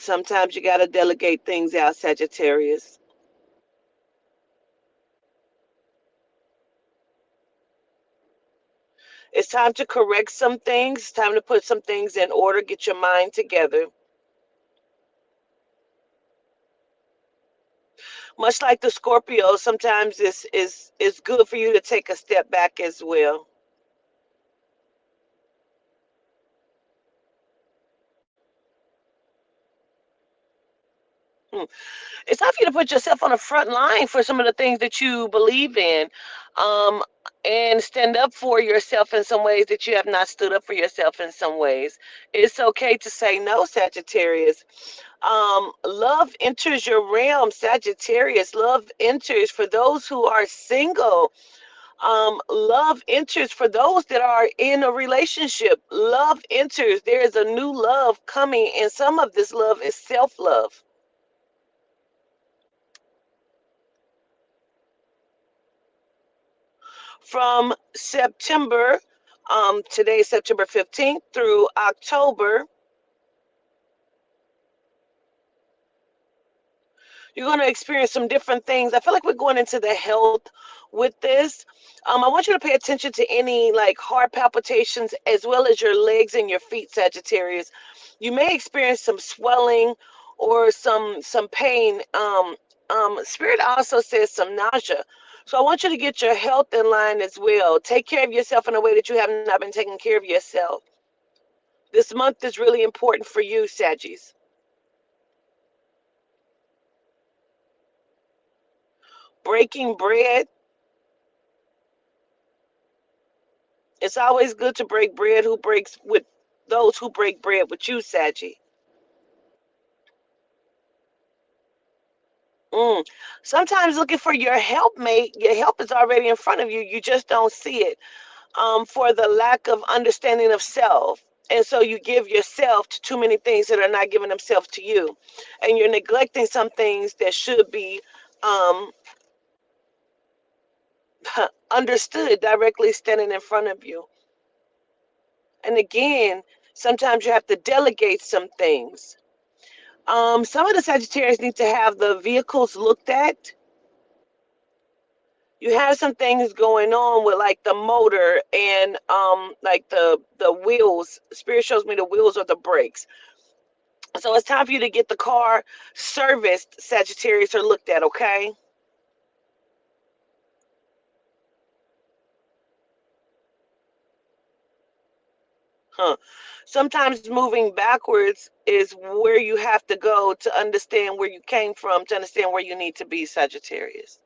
Sometimes you got to delegate things out, Sagittarius. It's time to correct some things. It's time to put some things in order, get your mind together. Much like the Scorpio, sometimes it's good for you to take a step back as well. Hmm. It's time for you to put yourself on the front line for some of the things that you believe in, um, and stand up for yourself in some ways that you have not stood up for yourself in some ways. It's okay to say no, Sagittarius. Love enters your realm, Sagittarius. Love enters for those who are single. Love enters for those that are in a relationship. Love enters. There is a new love coming, and some of this love is self-love. From September, today is September 15th through October, you're going to experience some different things. I feel like we're going into the health with this. I want you to pay attention to any like heart palpitations as well as your legs and your feet, Sagittarius. You may experience some swelling or some pain. Spirit also says some nausea. So I want you to get your health in line as well. Take care of yourself in a way that you have not been taking care of yourself. This month is really important for you, Saggies. Breaking bread. It's always good to break bread. Who breaks with those who break bread with you, Saggy? Mm. Sometimes looking for your helpmate, your help is already in front of you. You just don't see it, for the lack of understanding of self. And so you give yourself to too many things that are not giving themselves to you. And you're neglecting some things that should be um, understood directly standing in front of you. And again, sometimes you have to delegate some things. Some of the Sagittarius need to have the vehicles looked at. You have some things going on with like the motor and like the wheels. Spirit shows me the wheels or the brakes. So it's time for you to get the car serviced, Sagittarius, or looked at, okay? Huh. Sometimes moving backwards is where you have to go to understand where you came from, to understand where you need to be, Sagittarius.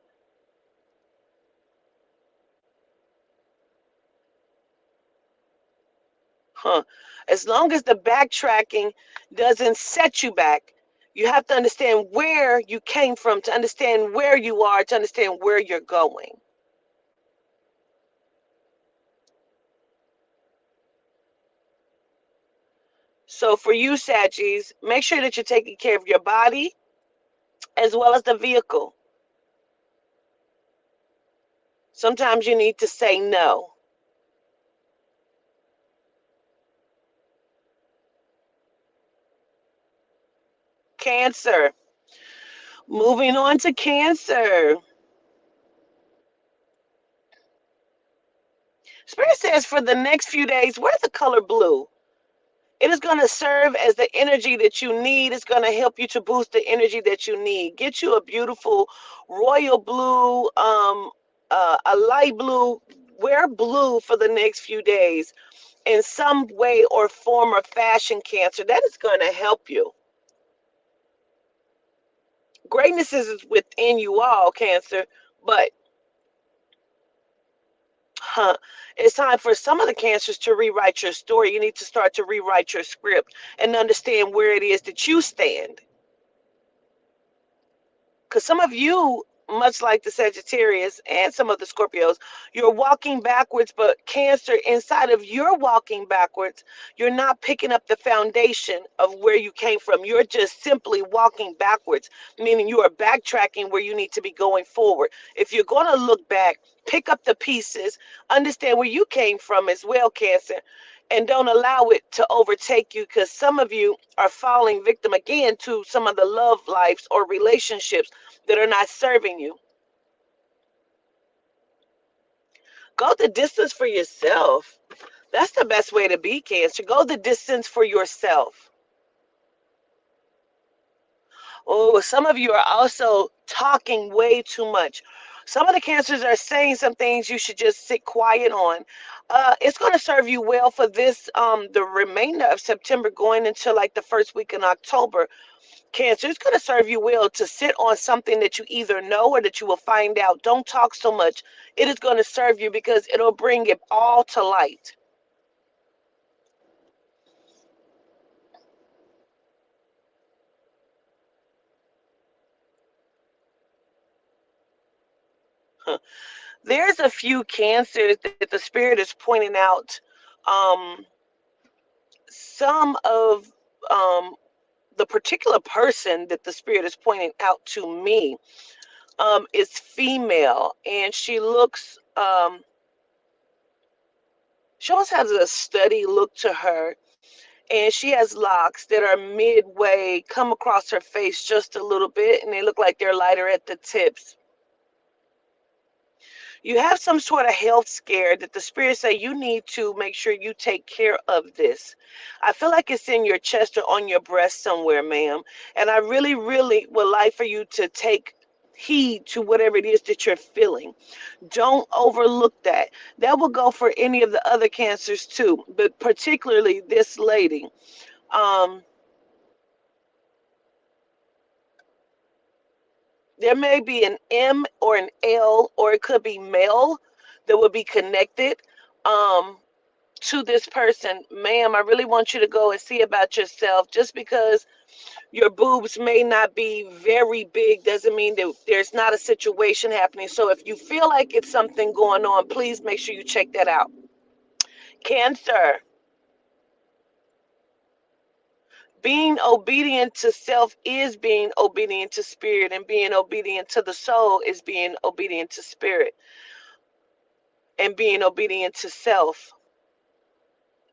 Huh. As long as the backtracking doesn't set you back, you have to understand where you came from, to understand where you are, to understand where you're going. So for you, Saggies, make sure that you're taking care of your body as well as the vehicle. Sometimes you need to say no. Cancer. Moving on to Cancer. Spirit says for the next few days, wear the color blue. It is going to serve as the energy that you need. It's going to help you to boost the energy that you need. Get you a beautiful royal blue, a light blue. Wear blue for the next few days in some way or form or fashion, Cancer. That is going to help you. Greatness is within you all, Cancer, but huh, it's time for some of the Cancers to rewrite your story. You need to start to rewrite your script and understand where it is that you stand. Because some of you, much like the Sagittarius and some of the Scorpios, you're walking backwards, but Cancer, inside of your walking backwards, you're not picking up the foundation of where you came from. You're just simply walking backwards, meaning you are backtracking where you need to be going forward. If you're going to look back, pick up the pieces, understand where you came from as well, Cancer, and don't allow it to overtake you, because some of you are falling victim again to some of the love lives or relationships that are not serving you. Go the distance for yourself. That's the best way to be, Cancer. Go the distance for yourself. Oh, some of you are also talking way too much. Some of the Cancers are saying some things you should just sit quiet on. It's going to serve you well for this, the remainder of September going into like the first week in October. Cancer, it's going to serve you well to sit on something that you either know or that you will find out. Don't talk so much. It is going to serve you because it'll bring it all to light. There's a few Cancers that the Spirit is pointing out. Um, some of the particular person that the Spirit is pointing out to me is female, and she almost has a steady look to her, and she has locks that are midway, come across her face just a little bit, and they look like they're lighter at the tips. You have some sort of health scare that the Spirit say you need to make sure you take care of this. I feel like it's in your chest or on your breast somewhere, ma'am. And I really, really would like for you to take heed to whatever it is that you're feeling. Don't overlook that. That will go for any of the other Cancers too, but particularly this lady. Um, there may be an M or an L, or it could be male that would be connected. Um, to this person. Ma'am, I really want you to go and see about yourself. Just because your boobs may not be very big doesn't mean that there's not a situation happening. So if you feel like it's something going on, please make sure you check that out. Cancer, being obedient to self is being obedient to spirit, and being obedient to the soul is being obedient to spirit, and being obedient to self.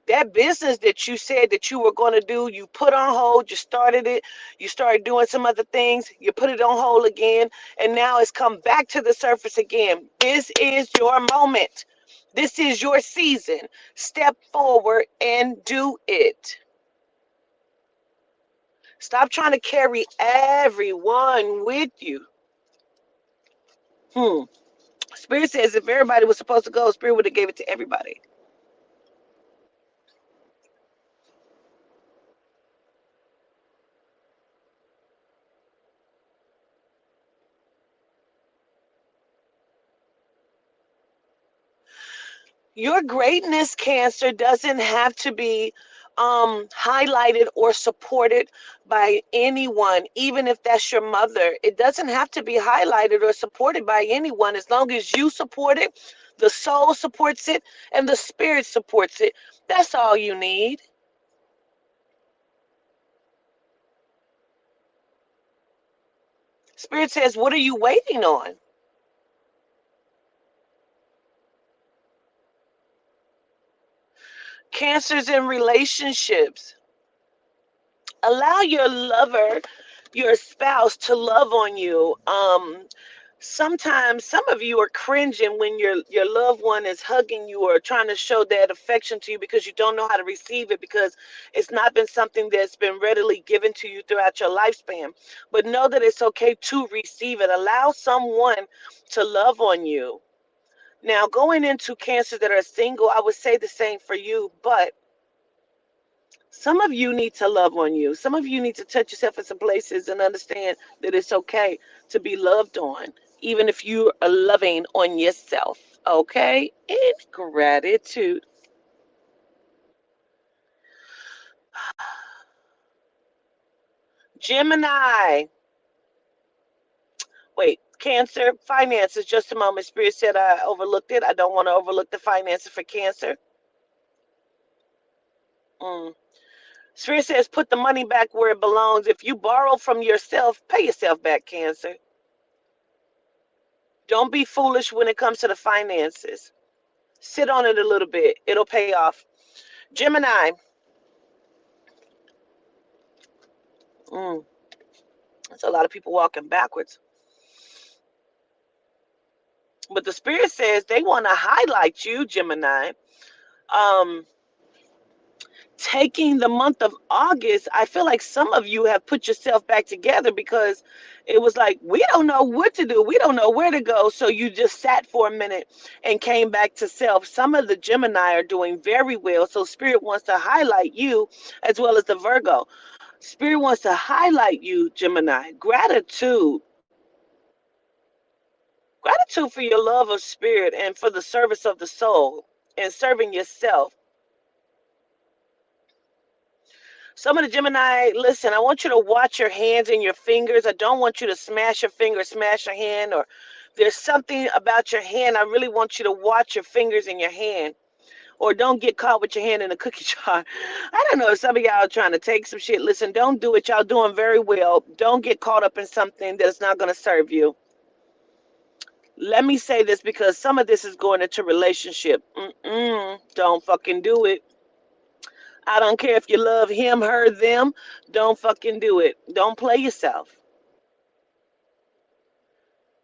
That business that you said that you were going to do, you put on hold, you started it, you started doing some other things, you put it on hold again, and now it's come back to the surface again. This is your moment. This is your season. Step forward and do it. Stop trying to carry everyone with you. Spirit says if everybody was supposed to go, Spirit would have gave it to everybody. Your greatness, Cancer, doesn't have to be highlighted or supported by anyone, even if that's your mother. It doesn't have to be highlighted or supported by anyone. As long as you support it, the soul supports it, and the spirit supports it. That's all you need. Spirit says, what are you waiting on? Cancers in relationships. Allow your lover, your spouse, to love on you. Sometimes some of you are cringing when your loved one is hugging you or trying to show that affection to you because you don't know how to receive it, because it's not been something that's been readily given to you throughout your lifespan. But know that it's okay to receive it. Allow someone to love on you. Now, going into Cancers that are single, I would say the same for you, but some of you need to love on you. Some of you need to touch yourself in some places and understand that it's okay to be loved on, even if you are loving on yourself. Okay? In gratitude. Gemini. Wait, Cancer, finances. Just a moment. Spirit said I overlooked it. I don't want to overlook the finances for Cancer. Mm. Spirit says put the money back where it belongs. If you borrow from yourself, pay yourself back, Cancer. Don't be foolish when it comes to the finances. Sit on it a little bit. It'll pay off. Gemini. There's a lot of people walking backwards. But the spirit says they want to highlight you, Gemini. Um, Taking the month of August, I feel like some of you have put yourself back together because it was like, we don't know what to do. We don't know where to go. So you just sat for a minute and came back to self. Some of the Gemini are doing very well. So Spirit wants to highlight you as well as the Virgo. Spirit wants to highlight you, Gemini. Gratitude. Gratitude for your love of spirit and for the service of the soul and serving yourself. Some of the Gemini, listen, I want you to watch your hands and your fingers. I don't want you to smash your finger, smash your hand, or there's something about your hand. I really want you to watch your fingers in your hand. Or don't get caught with your hand in a cookie jar. I don't know if some of y'all are trying to take some shit. Listen, don't do it. Y'all doing very well. Don't get caught up in something that's not going to serve you. Let me say this because some of this is going into relationship. Don't fucking do it. I don't care if you love him, her, them. Don't fucking do it. Don't play yourself.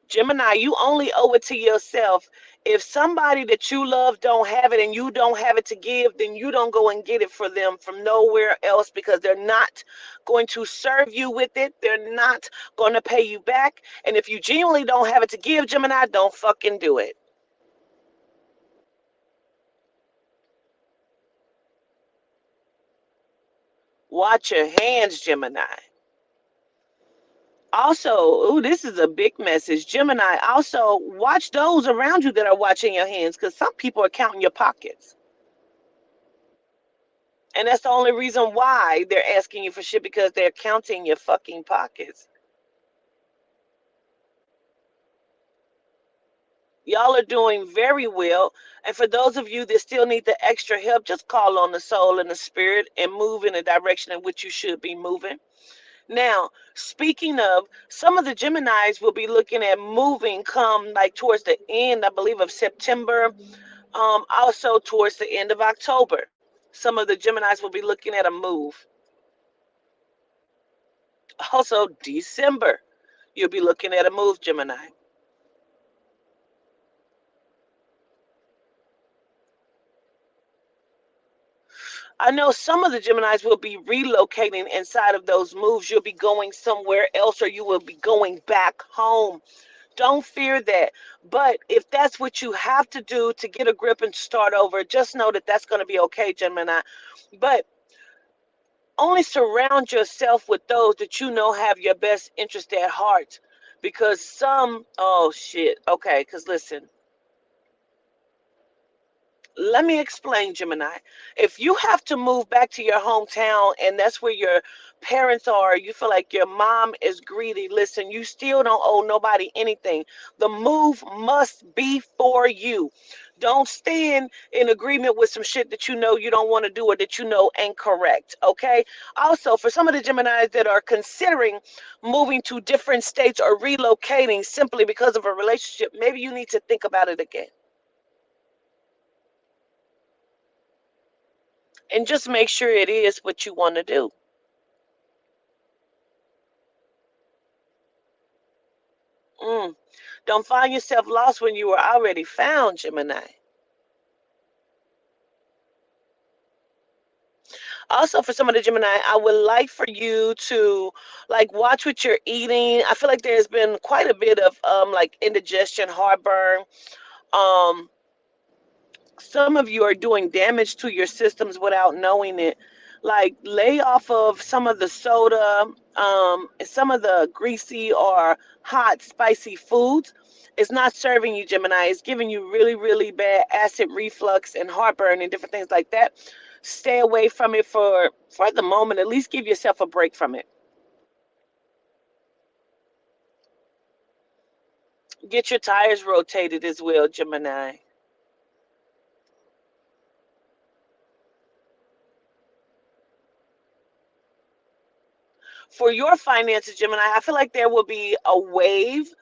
Gemini, you only owe it to yourself. If somebody that you love don't have it and you don't have it to give, then you don't go and get it for them from nowhere else because they're not going to serve you with it. They're not going to pay you back. And if you genuinely don't have it to give, Gemini, don't fucking do it. Watch your hands, Gemini. Also, ooh, this is a big message. Gemini, also watch those around you that are watching your hands because some people are counting your pockets. And that's the only reason why they're asking you for shit because they're counting your fucking pockets. Y'all are doing very well. And for those of you that still need the extra help, just call on the soul and the spirit and move in the direction in which you should be moving. Now, speaking of, some of the Geminis will be looking at moving come like towards the end, I believe, of September, also towards the end of October. Some of the Geminis will be looking at a move. Also, December, you'll be looking at a move, Gemini. I know some of the Geminis will be relocating inside of those moves. You'll be going somewhere else or you will be going back home. Don't fear that. But if that's what you have to do to get a grip and start over, just know that that's going to be okay, Gemini. But only surround yourself with those that you know have your best interest at heart. Because some, oh shit, okay, because listen, let me explain, Gemini. If you have to move back to your hometown and that's where your parents are, you feel like your mom is greedy, listen, you still don't owe nobody anything. The move must be for you. Don't stand in agreement with some shit that you know you don't want to do or that you know ain't correct, okay? Also, for some of the Geminis that are considering moving to different states or relocating simply because of a relationship, maybe you need to think about it again. And just make sure it is what you want to do. Mm. Don't find yourself lost when you were already found, Gemini. Also, for some of the Gemini, I would like for you to like watch what you're eating. I feel like there's been quite a bit of like indigestion, heartburn. Um, some of you are doing damage to your systems without knowing it. Like lay off of some of the soda, some of the greasy or hot spicy foods. It's not serving you, Gemini. It's giving you really, really bad acid reflux and heartburn and different things like that. Stay away from it for the moment. At least give yourself a break from it. Get your tires rotated as well, Gemini. For your finances, Gemini, I feel like there will be a wave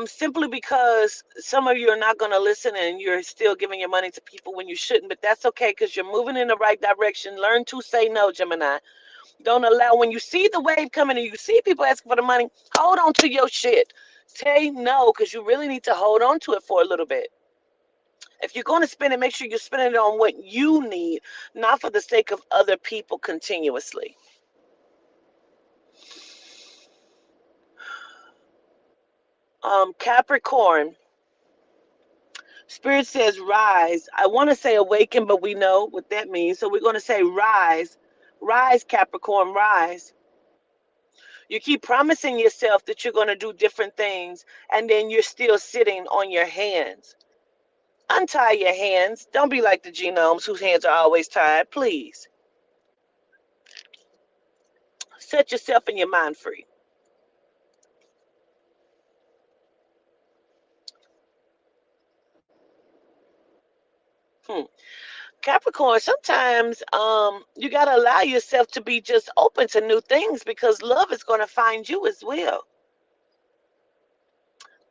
Simply because some of you are not going to listen and you're still giving your money to people when you shouldn't, but that's okay because you're moving in the right direction. Learn to say no, Gemini. Don't allow, when you see the wave coming and you see people asking for the money, hold on to your shit. Say no because you really need to hold on to it for a little bit. If you're going to spend it, make sure you're spending it on what you need, not for the sake of other people continuously. Capricorn, Spirit says rise. I want to say awaken, but we know what that means. So we're going to say rise. Rise, Capricorn, rise. You keep promising yourself that you're going to do different things, and then you're still sitting on your hands. Untie your hands. Don't be like the genomes whose hands are always tied. Please set yourself and your mind free. Hmm. Capricorn, sometimes you got to allow yourself to be just open to new things because love is going to find you as well.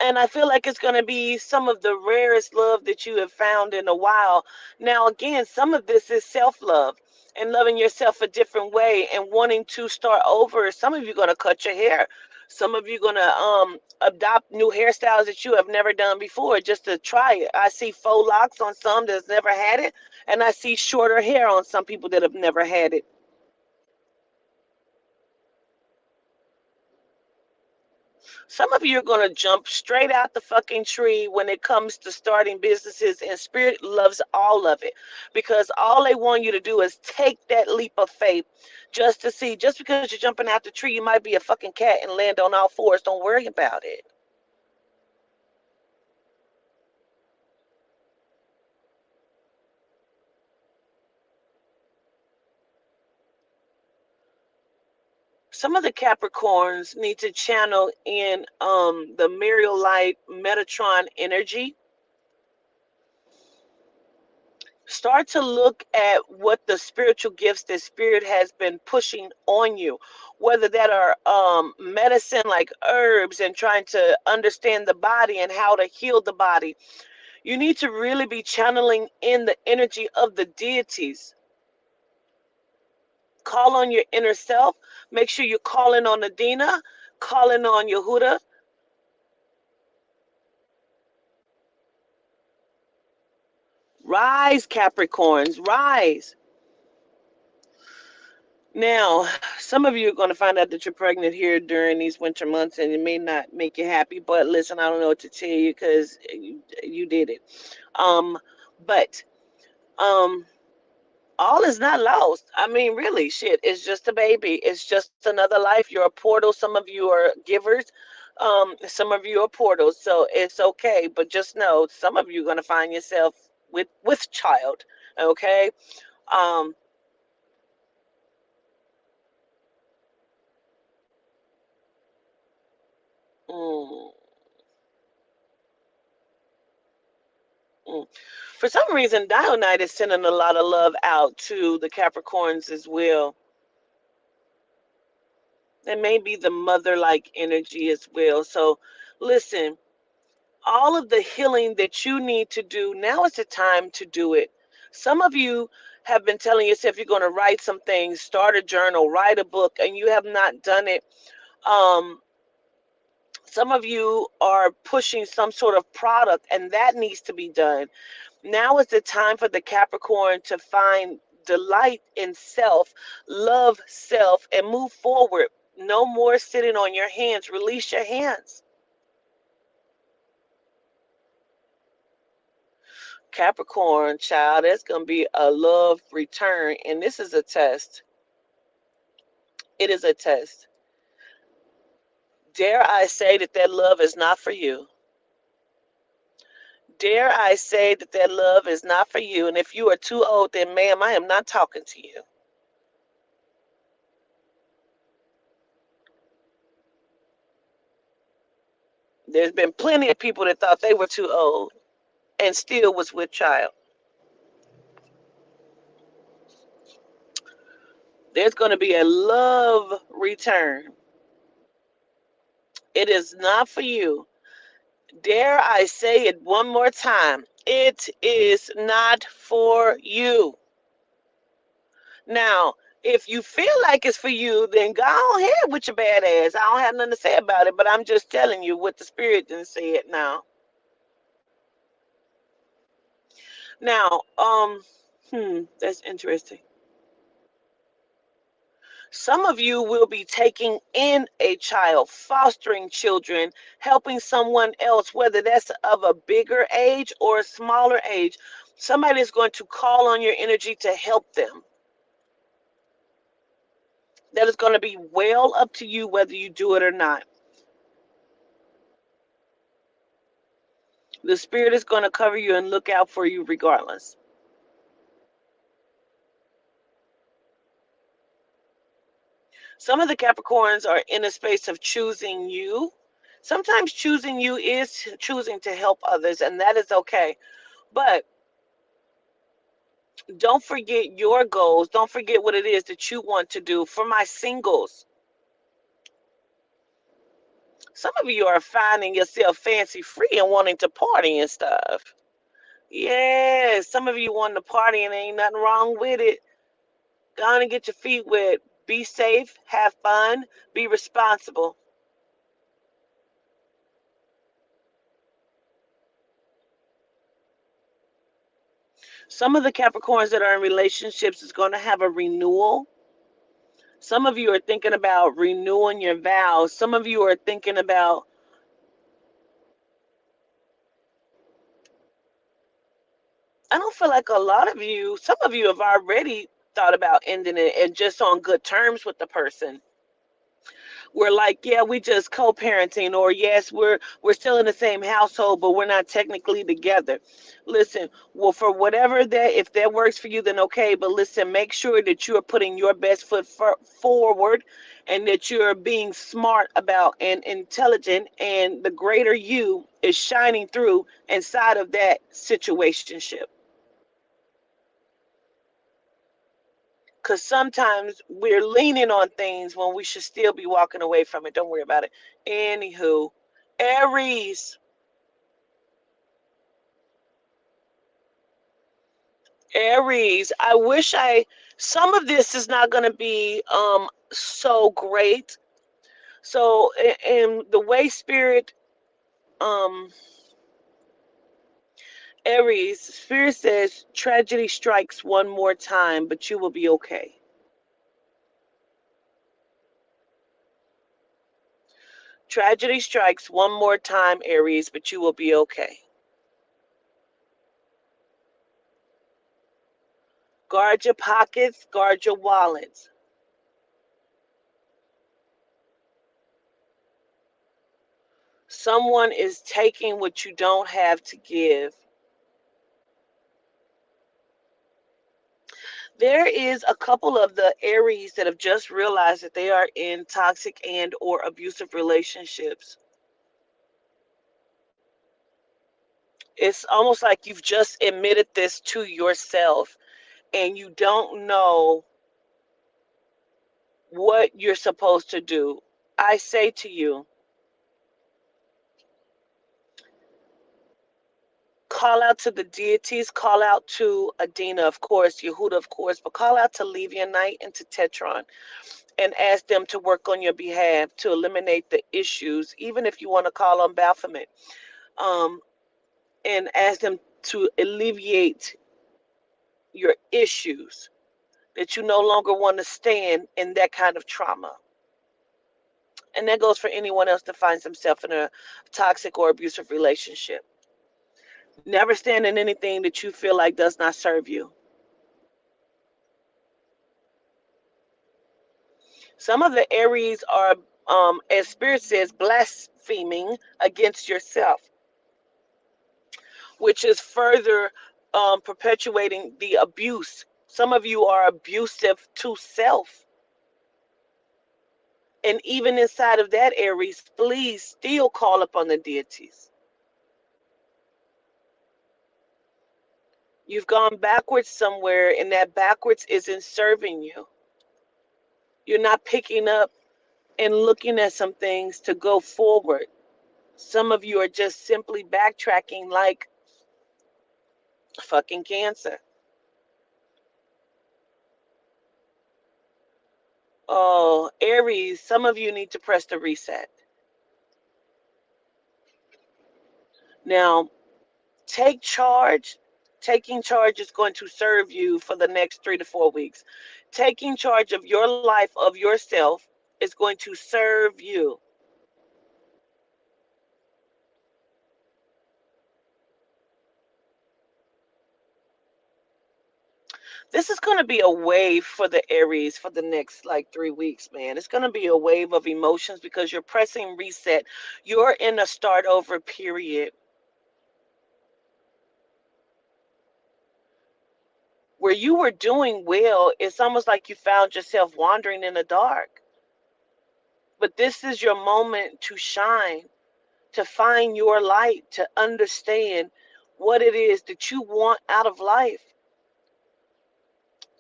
And I feel like it's going to be some of the rarest love that you have found in a while. Now, again, some of this is self love and loving yourself a different way and wanting to start over. Some of you are going to cut your hair. Some of you are going to adopt new hairstyles that you have never done before just to try it. I see faux locks on some that's never had it, and I see shorter hair on some people that have never had it. Some of you are going to jump straight out the fucking tree when it comes to starting businesses, and Spirit loves all of it because all they want you to do is take that leap of faith just to see. Just because you're jumping out the tree, you might be a fucking cat and land on all fours. Don't worry about it. Some of the Capricorns need to channel in the Muriel Light Metatron energy. Start to look at what the spiritual gifts that Spirit has been pushing on you, whether that are medicine like herbs and trying to understand the body and how to heal the body. You need to really be channeling in the energy of the deities. Call on your inner self. Make sure you're calling on Adina, calling on Yehuda. Rise, Capricorns, rise. Now, some of you are going to find out that you're pregnant here during these winter months, and it may not make you happy. But listen, I don't know what to tell you because you did it. Um, but um, all is not lost. I mean, really, shit. It's just a baby. It's just another life. You're a portal. Some of you are givers. Some of you are portals. So it's okay. But just know, some of you are going to find yourself with child. Okay. Um, mm, mm. For some reason, Dionyte is sending a lot of love out to the Capricorns as well. It may be the mother-like energy as well. So, listen, all of the healing that you need to do, now is the time to do it. Some of you have been telling yourself you're going to write some things, start a journal, write a book, and you have not done it. Um, some of you are pushing some sort of product, and that needs to be done. Now is the time for the Capricorn to find delight in self, love self, and move forward. No more sitting on your hands. Release your hands. Capricorn, child, there's going to be a love return, and this is a test. It is a test. Dare I say that that love is not for you? Dare I say that that love is not for you? And if you are too old, then ma'am, I am not talking to you. There's been plenty of people that thought they were too old and still was with child. There's going to be a love return. It is not for you. Dare I say it one more time? It is not for you. Now, if you feel like it's for you, then go ahead with your bad ass. I don't have nothing to say about it, but I'm just telling you what the spirit didn't say it now. Now, that's interesting. Some of you will be taking in a child, fostering children, helping someone else, whether that's of a bigger age or a smaller age. Somebody is going to call on your energy to help them. That is going to be well up to you whether you do it or not. The spirit is going to cover you and look out for you regardless. Some of the Capricorns are in a space of choosing you. Sometimes choosing you is choosing to help others, and that is okay. But don't forget your goals. Don't forget what it is that you want to do. For my singles, some of you are finding yourself fancy free and wanting to party and stuff. Yes, some of you want to party and ain't nothing wrong with it. Go on and get your feet wet. Be safe, have fun, be responsible. Some of the Capricorns that are in relationships is going to have a renewal. Some of you are thinking about renewing your vows. Some of you are thinking about, I don't feel like a lot of you, some of you have already thought about ending it and just on good terms with the person. We're like, yeah, we just co-parenting, or yes, we're still in the same household, but we're not technically together. Listen, well, for whatever that, if that works for you, then okay. But listen, make sure that you are putting your best foot forward, and that you're being smart about and intelligent, and the greater you is shining through inside of that situationship. Because sometimes we're leaning on things when we should still be walking away from it. Don't worry about it. Anywho, Aries. Aries. Some of this is not going to be so great. So, in the way spirit, um, Aries, spirit says tragedy strikes one more time, but you will be okay. Tragedy strikes one more time, Aries, but you will be okay. Guard your pockets, guard your wallets. Someone is taking what you don't have to give. There is a couple of the Aries that have just realized that they are in toxic and or abusive relationships. It's almost like you've just admitted this to yourself and you don't know what you're supposed to do. I say to you, call out to the deities, call out to Adina, of course, Yehuda, of course, but call out to Levianite and to Tetron and ask them to work on your behalf to eliminate the issues, even if you want to call on Baphomet, um, and ask them to alleviate your issues, that you no longer want to stand in that kind of trauma. And that goes for anyone else that finds themselves in a toxic or abusive relationship. Never stand in anything that you feel like does not serve you. Some of the Aries are, as Spirit says, blaspheming against yourself, which is further perpetuating the abuse. Some of you are abusive to self. And even inside of that, Aries, please still call upon the deities. You've gone backwards somewhere, and that backwards isn't serving you. You're not picking up and looking at some things to go forward. Some of you are just simply backtracking like fucking Cancer. Oh, Aries, some of you need to press the reset. Now, take charge. Taking charge is going to serve you for the next 3 to 4 weeks. Taking charge of your life, of yourself, is going to serve you. This is going to be a wave for the Aries for the next like 3 weeks, man. It's going to be a wave of emotions because you're pressing reset. You're in a start over period where you were doing well. It's almost like you found yourself wandering in the dark. But this is your moment to shine, to find your light, to understand what it is that you want out of life.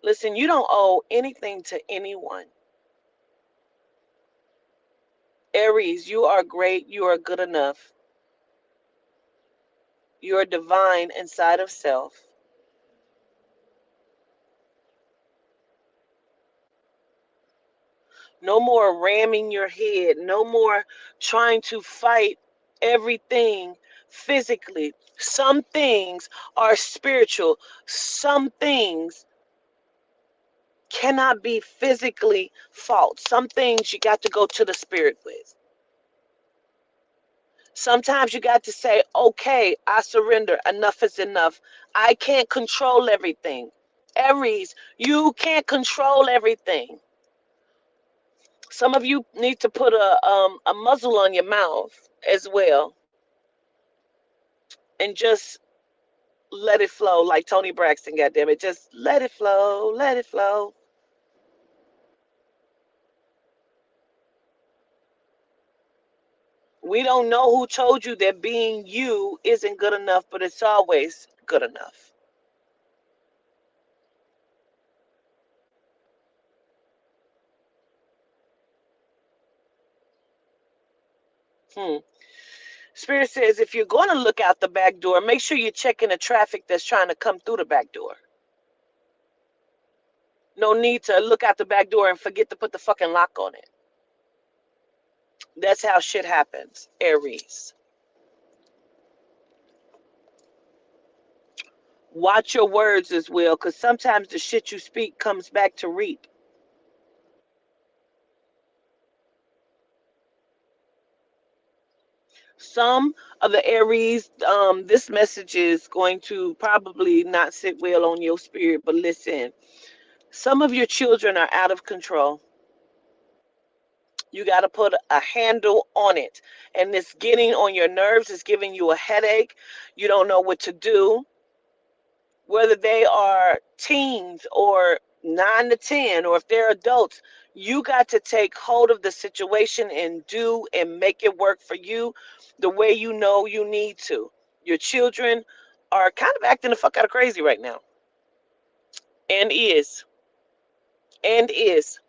Listen, you don't owe anything to anyone. Aries, you are great. You are good enough. You are divine inside of self. No more ramming your head. No more trying to fight everything physically. Some things are spiritual. Some things cannot be physically fought. Some things you got to go to the spirit with. Sometimes you got to say, okay, I surrender. Enough is enough. I can't control everything. Aries, you can't control everything. Some of you need to put a muzzle on your mouth as well and just let it flow like Tony Braxton, goddamn it. Just let it flow, let it flow. We don't know who told you that being you isn't good enough, but it's always good enough. Hmm. Spirit says if you're going to look out the back door, make sure you're checking the traffic that's trying to come through the back door. No need to look out the back door and forget to put the fucking lock on it. That's how shit happens, Aries. Watch your words as well, because sometimes the shit you speak comes back to reap. Some of the Aries, this message is going to probably not sit well on your spirit, but listen, some of your children are out of control. You got to put a handle on it. And it's getting on your nerves, it's giving you a headache. You don't know what to do. Whether they are teens or 9 to 10, or if they're adults, you got to take hold of the situation and do and make it work for you the way you know you need to. Your children are kind of acting the fuck out of crazy right now. And is. And is.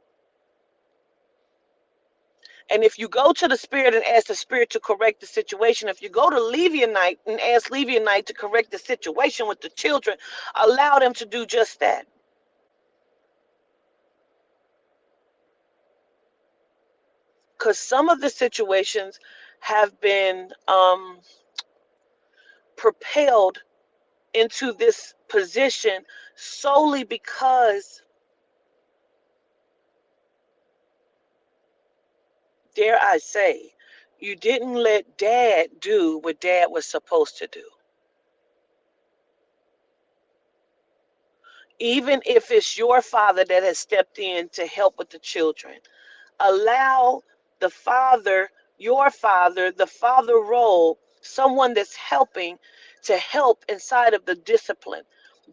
And if you go to the spirit and ask the spirit to correct the situation, if you go to Levianite and ask Levianite to correct the situation with the children, allow them to do just that. Because some of the situations have been propelled into this position solely because, dare I say, you didn't let dad do what dad was supposed to do. Even if it's your father that has stepped in to help with the children, allow the father, your father, the father role, someone that's helping, to help inside of the discipline.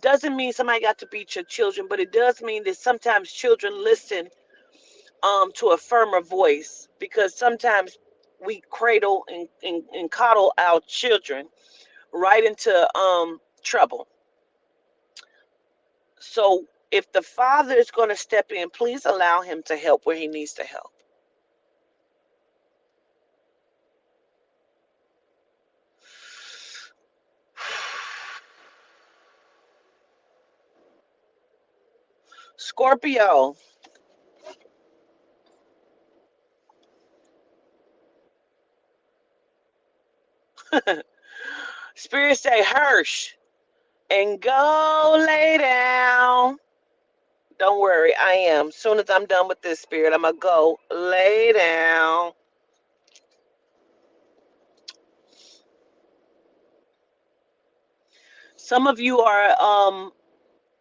Doesn't mean somebody got to beat your children, but it does mean that sometimes children listen to a firmer voice, because sometimes we cradle and coddle our children right into trouble. So if the father is going to step in, please allow him to help where he needs to help. Scorpio. Spirit say Hirsch and go lay down. Don't worry, I am. Soon as I'm done with this, Spirit, I'm going to go lay down. Some of you are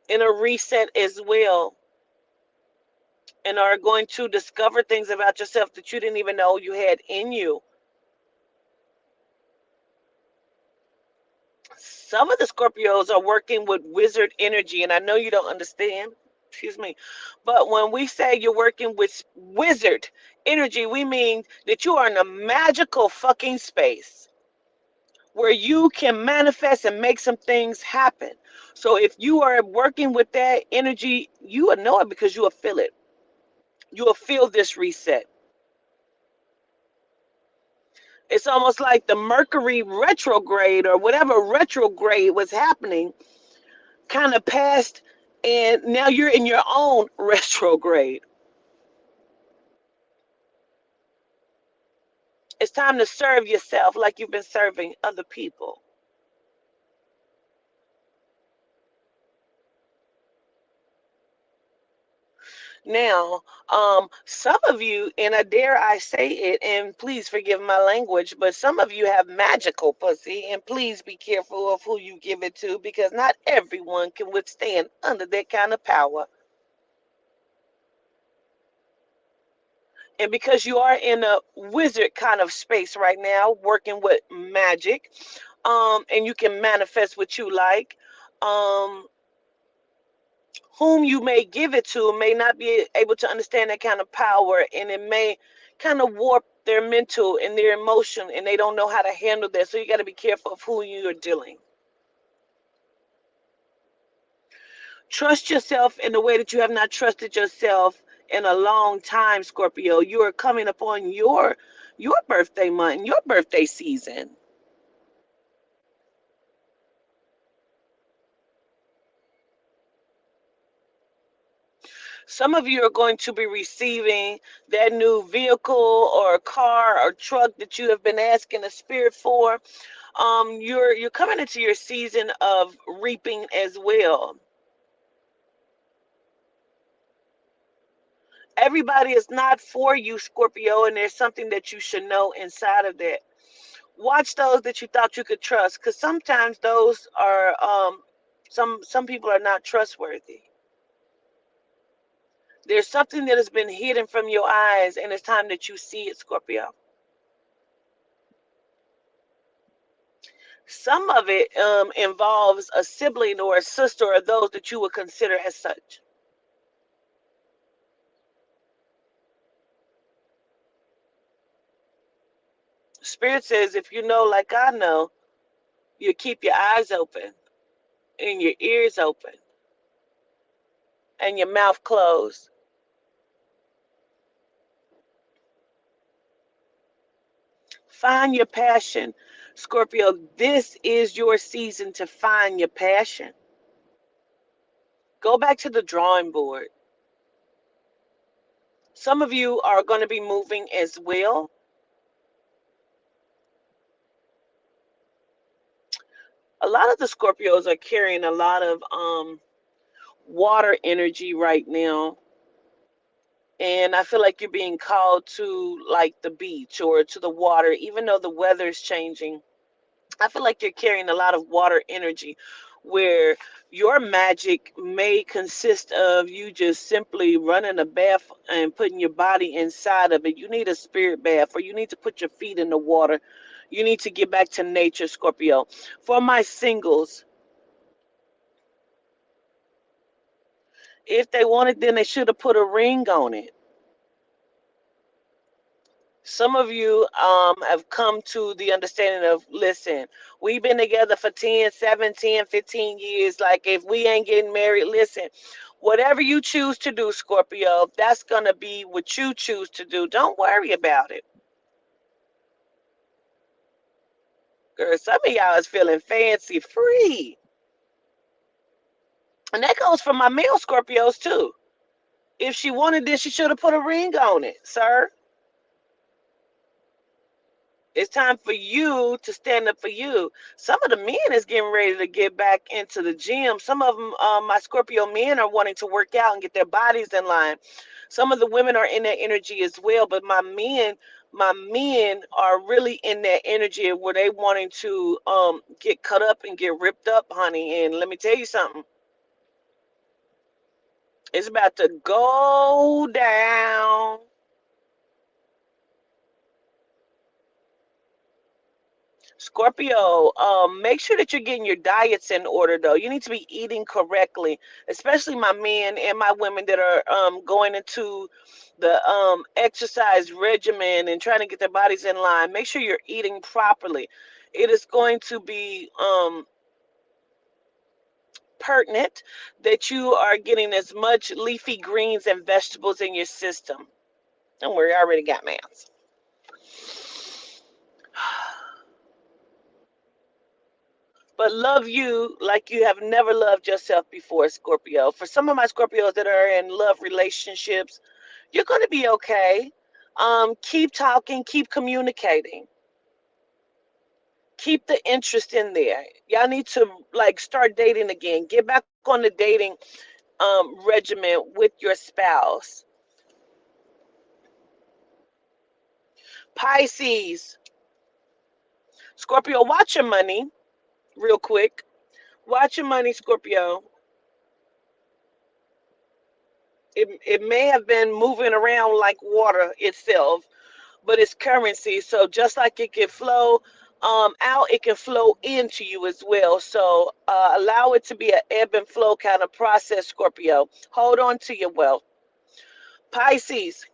in a reset as well and are going to discover things about yourself that you didn't even know you had in you. Some of the Scorpios are working with wizard energy, and I know you don't understand. Excuse me. But when we say you're working with wizard energy, we mean that you are in a magical fucking space where you can manifest and make some things happen. So if you are working with that energy, you will know it because you will feel it. You will feel this reset. It's almost like the Mercury retrograde or whatever retrograde was happening kind of passed, and now you're in your own retrograde. It's time to serve yourself like you've been serving other people. Now, some of you, and I dare I say it, and please forgive my language, but some of you have magical pussy, and please be careful of who you give it to because not everyone can withstand under that kind of power. And because you are in a wizard kind of space right now, working with magic, and you can manifest what you like, um, whom you may give it to may not be able to understand that kind of power, and it may kind of warp their mental and their emotion, and they don't know how to handle that. So you got to be careful of who you are dealing. Trust yourself in a way that you have not trusted yourself in a long time, Scorpio. You are coming upon your birthday month and your birthday season. Some of you are going to be receiving that new vehicle or car or truck that you have been asking the spirit for. You're coming into your season of reaping as well. Everybody is not for you, Scorpio, and there's something that you should know inside of that. Watch those that you thought you could trust, because sometimes those are some people are not trustworthy. There's something that has been hidden from your eyes, and it's time that you see it, Scorpio. Some of it involves a sibling or a sister or those that you would consider as such. Spirit says if you know like I know, you keep your eyes open and your ears open and your mouth closed. Find your passion, Scorpio. This is your season to find your passion. Go back to the drawing board. Some of you are going to be moving as well. A lot of the Scorpios are carrying a lot of water energy right now. And I feel like you're being called to like the beach or to the water, even though the weather is changing. I feel like you're carrying a lot of water energy where your magic may consist of you just simply running a bath and putting your body inside of it. You need a spirit bath, or you need to put your feet in the water. You need to get back to nature, Scorpio. For my singles, if they wanted, then they should have put a ring on it. Some of you have come to the understanding of, listen, we've been together for 10, 17, 15 years. Like, if we ain't getting married, listen, whatever you choose to do, Scorpio, that's going to be what you choose to do. Don't worry about it. Girl, some of y'all is feeling fancy free. And that goes for my male Scorpios, too. If she wanted this, she should have put a ring on it, sir. It's time for you to stand up for you. Some of the men is getting ready to get back into the gym. Some of them, my Scorpio men, are wanting to work out and get their bodies in line. Some of the women are in that energy as well. But my men are really in that energy where they wanting to get cut up and get ripped up, honey. And let me tell you something. It's about to go down. Scorpio, make sure that you're getting your diets in order, though. You need to be eating correctly, especially my men and my women that are going into the exercise regimen and trying to get their bodies in line. Make sure you're eating properly. It is going to be pertinent that you are getting as much leafy greens and vegetables in your system. Don't worry, I already got mans. But love you like you have never loved yourself before, Scorpio. For some of my Scorpios that are in love relationships, you're going to be okay. Keep talking, keep communicating, keep the interest in there. Y'all need to like start dating again. Get back on the dating regimen with your spouse. Pisces, Scorpio, watch your money real quick. Watch your money, Scorpio. It may have been moving around like water itself, but it's currency. So just like it can flow out, it can flow into you as well. So allow it to be an ebb and flow kind of process, Scorpio. Hold on to your wealth. Pisces,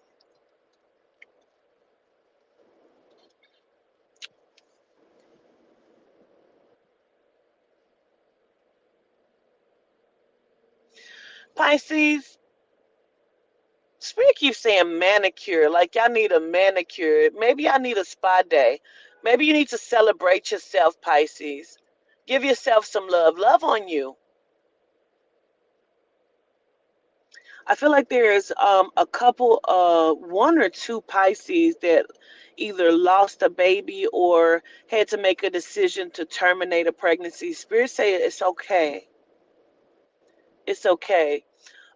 Pisces, Spirit keeps saying manicure, like y'all need a manicure. Maybe y'all need a spa day. Maybe you need to celebrate yourself, Pisces. Give yourself some love. Love on you. I feel like there's a couple, one or two Pisces that either lost a baby or had to make a decision to terminate a pregnancy. Spirit say it's okay. It's okay.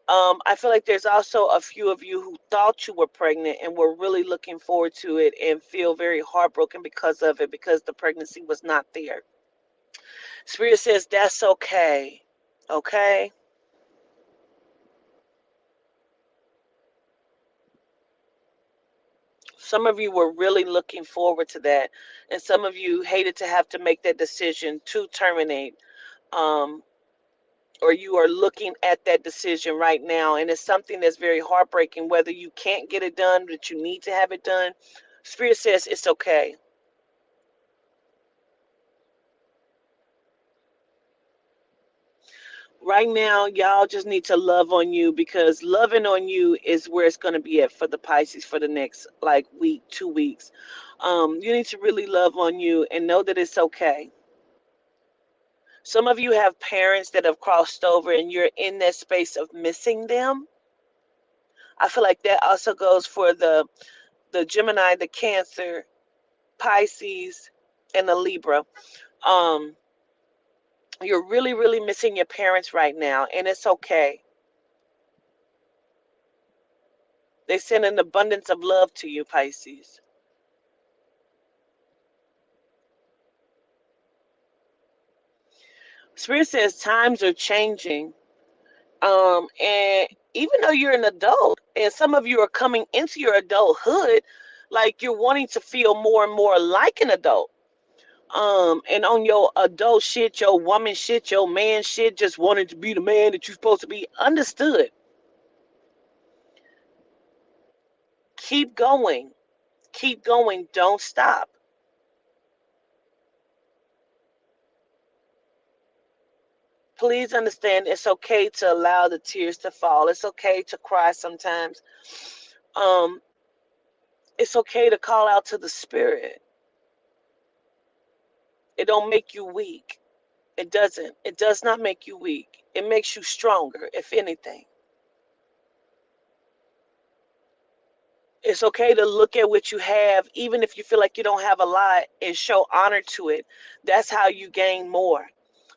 I feel like there's also a few of you who thought you were pregnant and were really looking forward to it and feel very heartbroken because of it, because the pregnancy was not there. Spirit says that's okay. Okay? Some of you were really looking forward to that, and some of you hated to have to make that decision to terminate, um, or you are looking at that decision right now, and it's something that's very heartbreaking, whether you can't get it done, but you need to have it done. Spirit says it's okay. Right now, y'all just need to love on you, because loving on you is where it's going to be at for the Pisces for the next like week, 2 weeks. You need to really love on you and know that it's okay. Some of you have parents that have crossed over and you're in that space of missing them. I feel like that also goes for the Gemini, the Cancer, Pisces, and the Libra. Um, you're really, really missing your parents right now, and it's okay. They send an abundance of love to you, Pisces. Spirit says times are changing. And even though you're an adult, and some of you are coming into your adulthood, like you're wanting to feel more and more like an adult. And on your adult shit, your woman shit, your man shit, just wanting to be the man that you're supposed to be. Understood. Keep going. Keep going. Don't stop. Please understand it's okay to allow the tears to fall. It's okay to cry sometimes. Um, it's okay to call out to the spirit. It don't make you weak. It doesn't. It does not make you weak. It makes you stronger, if anything. It's okay to look at what you have, even if you feel like you don't have a lot, and show honor to it. That's how you gain more.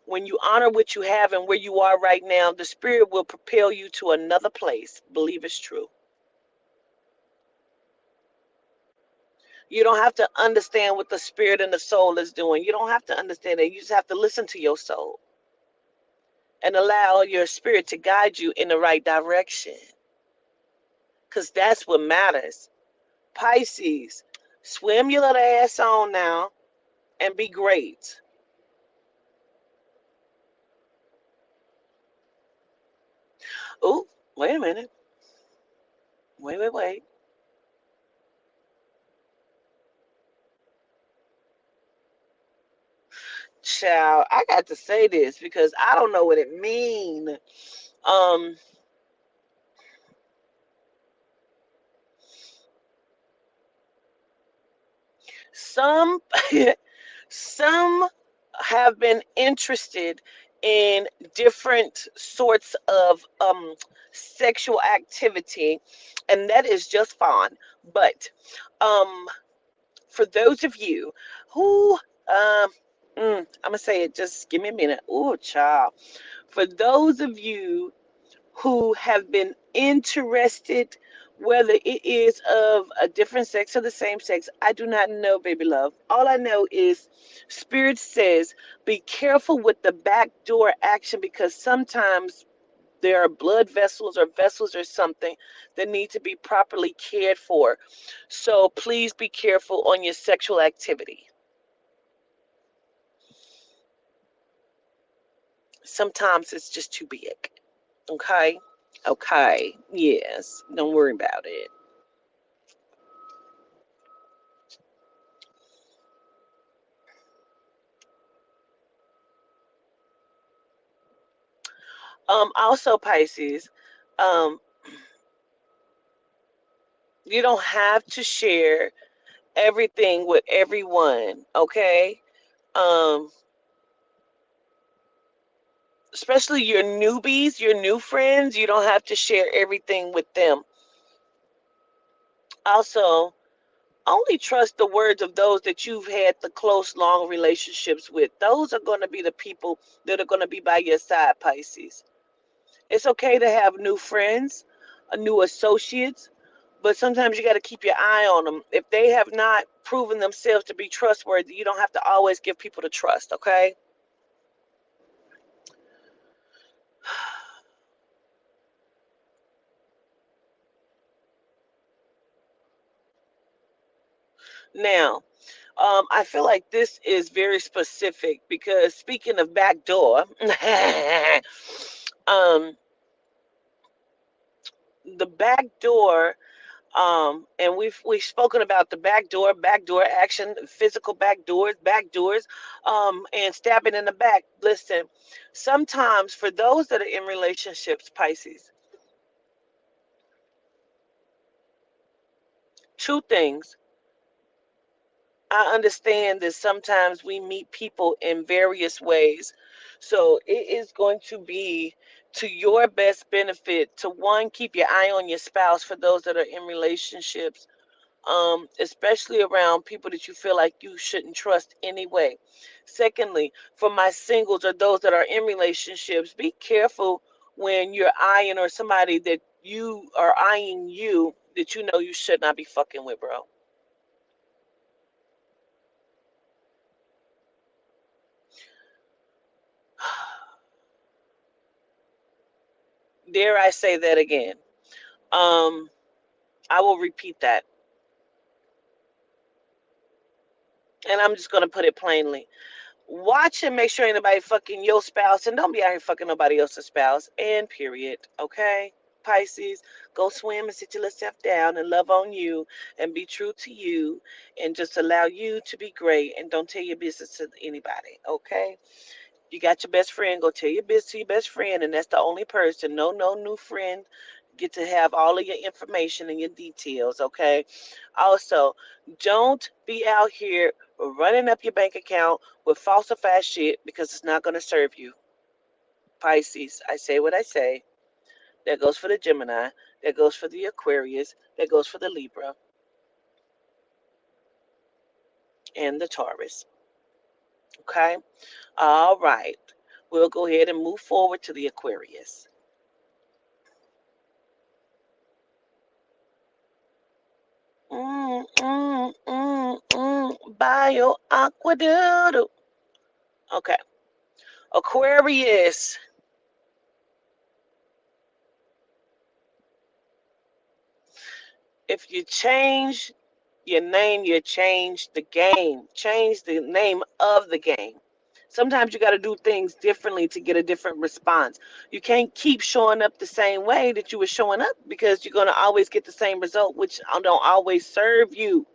When you honor what you have and where you are right now, the spirit will propel you to another place. Believe it's true. You don't have to understand what the spirit and the soul is doing. You don't have to understand it. You just have to listen to your soul and allow your spirit to guide you in the right direction. Because that's what matters. Pisces, swim your little ass on now and be great. Oh, wait a minute. Wait. Child, I got to say this because I don't know what it means. Um, some some have been interested in different sorts of sexual activity, and that is just fine. But um, for those of you who, I'm gonna say it. Just give me a minute. Oh, child. For those of you who have been interested, whether it is of a different sex or the same sex, I do not know, baby love. All I know is Spirit says be careful with the backdoor action because sometimes there are blood vessels or something that need to be properly cared for. So please be careful on your sexual activity. Sometimes it's just too big. Okay? Okay. Yes. Don't worry about it. Also Pisces, um, you don't have to share everything with everyone, okay? Um, Especially your newbies, your new friends, you don't have to share everything with them. Also, only trust the words of those that you've had the close, long relationships with. Those are going to be the people that are going to be by your side, Pisces. It's okay to have new friends, new associates, but sometimes you got to keep your eye on them. If they have not proven themselves to be trustworthy, you don't have to always give people the trust, okay? Now, I feel like this is very specific because speaking of backdoor, um, the backdoor, and we've spoken about the backdoor action, physical backdoors, and stabbing in the back. Listen, sometimes for those that are in relationships, Pisces, two things. I understand that sometimes we meet people in various ways. So it is going to be to your best benefit to one, keep your eye on your spouse for those that are in relationships, especially around people that you feel like you shouldn't trust anyway. Secondly, for my singles or those that are in relationships, be careful when you're eyeing or somebody that you are eyeing you that you know you should not be fucking with, bro. Dare I say that again? Um, I will repeat that. And I'm just gonna put it plainly. Watch and make sure ain't nobody fucking your spouse and don't be out here fucking nobody else's spouse. And period. Okay? Pisces, go swim and sit yourself down and love on you and be true to you and just allow you to be great and don't tell your business to anybody. Okay? You got your best friend, go tell your business to your best friend, and that's the only person. No new friend get to have all of your information and your details, okay? Also, don't be out here running up your bank account with falsified shit because it's not going to serve you. Pisces, I say what I say. That goes for the Gemini. That goes for the Aquarius. That goes for the Libra and the Taurus. Okay? All right. We'll go ahead and move forward to the Aquarius. Bio aquadoodle. Okay. Aquarius. If you change your name, you change the game. Change the name of the game. Sometimes you got to do things differently to get a different response. You can't keep showing up the same way that you were showing up, because you're going to always get the same result, which don't always serve you.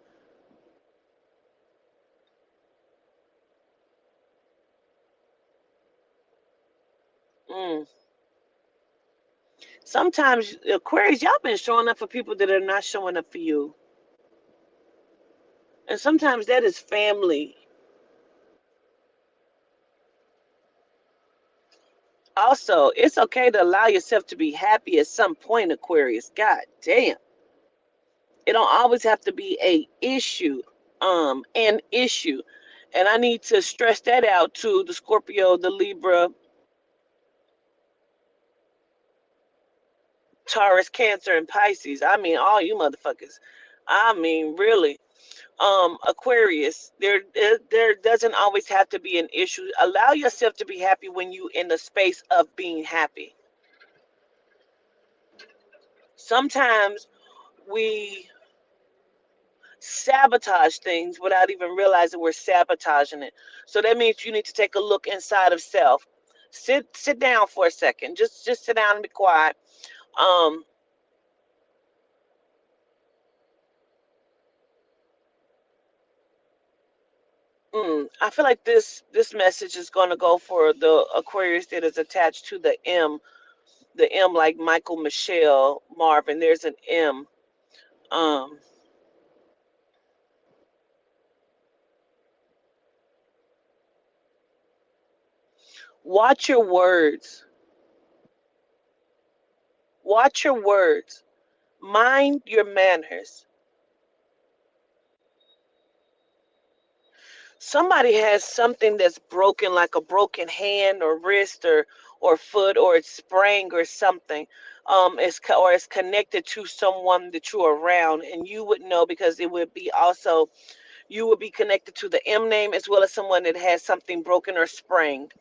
Mm. Sometimes, Aquarius, y'all been showing up for people that are not showing up for you. And sometimes that is family. Also, it's okay to allow yourself to be happy at some point, Aquarius. God damn. It don't always have to be an issue. And I need to stress that out to the Scorpio, the Libra, Taurus, Cancer, and Pisces. I mean, all you motherfuckers. I mean, really. Aquarius, there doesn't always have to be an issue. Allow yourself to be happy when you in the space of being happy. Sometimes we sabotage things without even realizing we're sabotaging it. So that means you need to take a look inside of self. Sit down for a second. Just sit down and be quiet. Um, I feel like this message is going to go for the Aquarius that is attached to the M like Michael, Michelle, Marvin. There's an M. Um, watch your words. Watch your words. Mind your manners. Somebody has something that's broken, like a broken hand or wrist or foot, or it's sprained or something. Or it's connected to someone that you're around, and you would know, because it would be also, you would be connected to the M name, as well as someone that has something broken or sprained.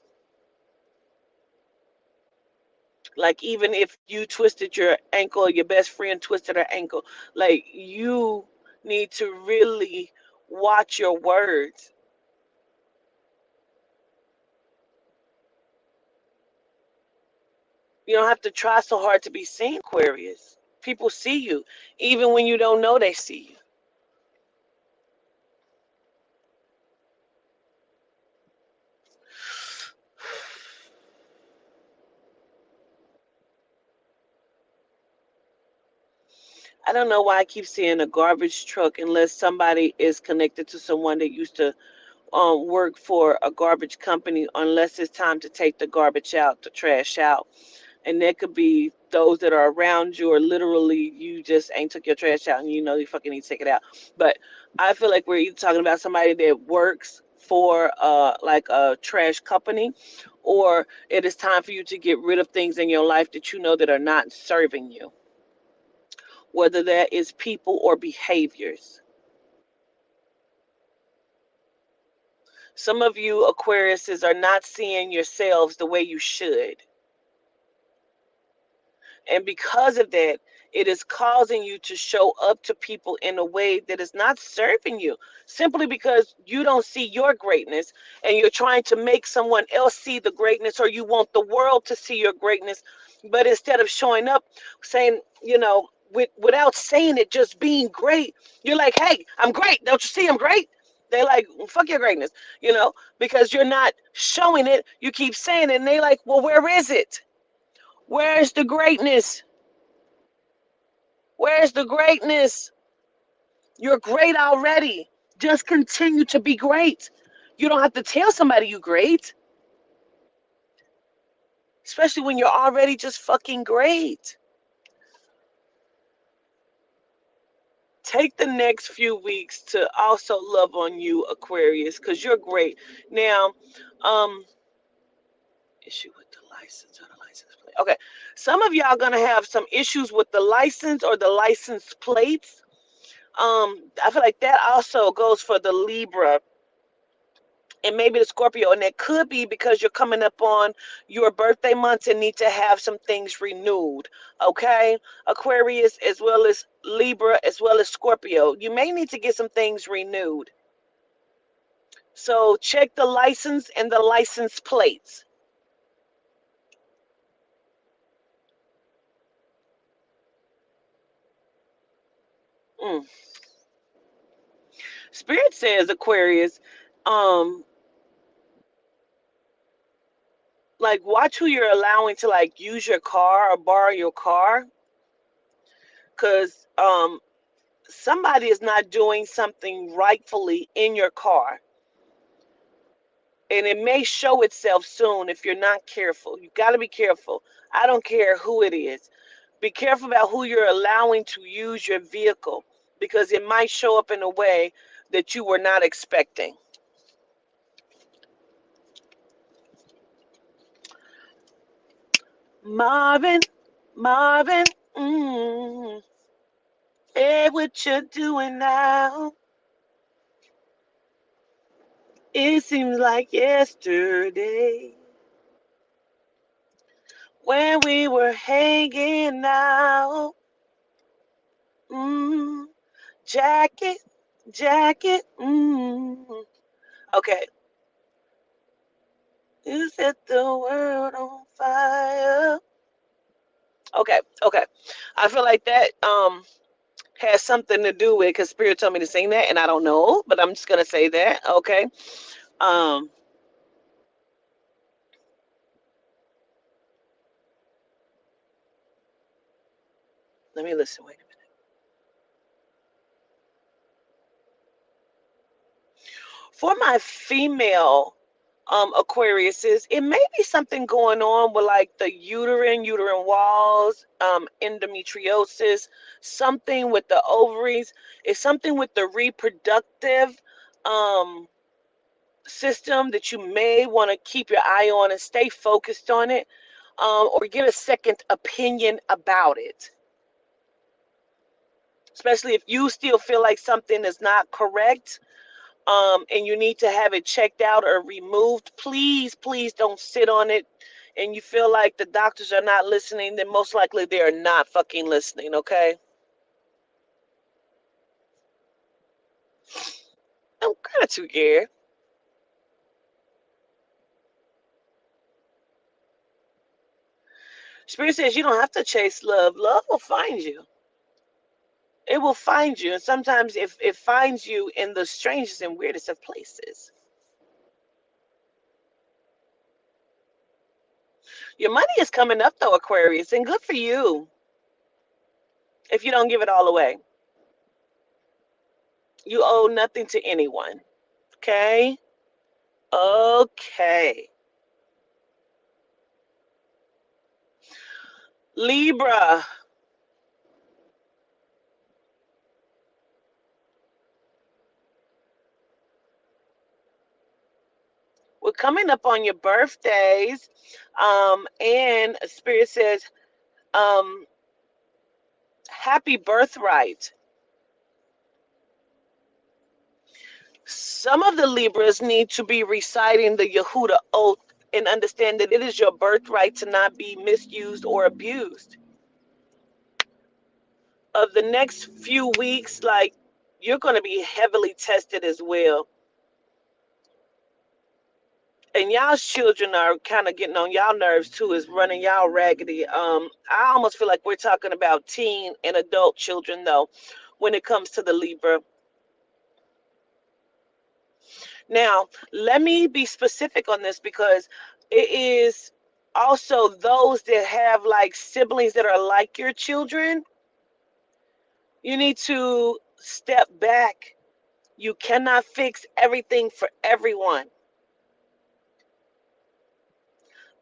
Like, even if you twisted your ankle, or your best friend twisted her ankle, like, you need to really watch your words. You don't have to try so hard to be seen, Aquarius. People see you, even when you don't know they see you. I don't know why I keep seeing a garbage truck, unless somebody is connected to someone that used to work for a garbage company, unless it's time to take the garbage out, the trash out. And that could be those that are around you, or literally you just ain't took your trash out and you know you fucking need to take it out. But I feel like we're either talking about somebody that works for like a trash company, or it is time for you to get rid of things in your life that you know that are not serving you, whether that is people or behaviors. Some of you Aquariuses are not seeing yourselves the way you should. And because of that, it is causing you to show up to people in a way that is not serving you, simply because you don't see your greatness, and you're trying to make someone else see the greatness, or you want the world to see your greatness. But instead of showing up saying, without saying it, just being great, you're like, hey, I'm great. Don't you see I'm great? They're like, well, fuck your greatness, because you're not showing it. You keep saying it, and they like, well, where is it? Where's the greatness? Where's the greatness? You're great already. Just continue to be great. You don't have to tell somebody you're great, especially when you're already just fucking great. take the next few weeks to also love on you, Aquarius, because you're great. Now, um, issue with the license or the license plate. Okay, some of y'all gonna have some issues with the license or the license plates. I feel like that also goes for the Libra and maybe the Scorpio, and that could be because you're coming up on your birthday months and need to have some things renewed. Okay, Aquarius as well as Libra as well as Scorpio, you may need to get some things renewed. So check the license and the license plates. Mm. Spirit says, Aquarius, um, like watch who you're allowing to like use your car or borrow your car, because somebody is not doing something rightfully in your car, and it may show itself soon if you're not careful. You got to be careful. I don't care who it is. Be careful about who you're allowing to use your vehicle, because it might show up in a way that you were not expecting. Marvin, Marvin, hey, what you doing now? It seems like yesterday when we were hanging out. Mm, jacket, jacket. Okay, you set the world on fire. Okay, okay. I feel like that has something to do with, because Spirit told me to sing that, and I don't know, but I'm just gonna say that. Okay. Um, Let me listen. Wait a minute. For my female Aquariuses, it may be something going on with like the uterine walls, endometriosis, something with the ovaries. It's something with the reproductive um, system that you may want to keep your eye on and stay focused on it, or get a second opinion about it. Especially if you still feel like something is not correct, and you need to have it checked out or removed, please, please don't sit on it. And you feel like the doctors are not listening, then most likely they are not fucking listening, okay? I'm gratitude, yeah. Spirit says you don't have to chase love. Love will find you. It will find you. And sometimes if it finds you in the strangest and weirdest of places. Your money is coming up though, Aquarius, and good for you if you don't give it all away. You owe nothing to anyone. Okay? Okay. Libra. We're coming up on your birthdays. And Spirit says, um, happy birthright. Some of the Libras need to be reciting the Yehuda oath and understand that it is your birthright to not be misused or abused. Of the next few weeks, like, you're going to be heavily tested as well. And y'all's children are kind of getting on y'all nerves too, is running y'all raggedy. I almost feel like we're talking about teen and adult children though, when it comes to the Libra. Now, let me be specific on this, because it is also those that have like siblings that are like your children. You need to step back. You cannot fix everything for everyone.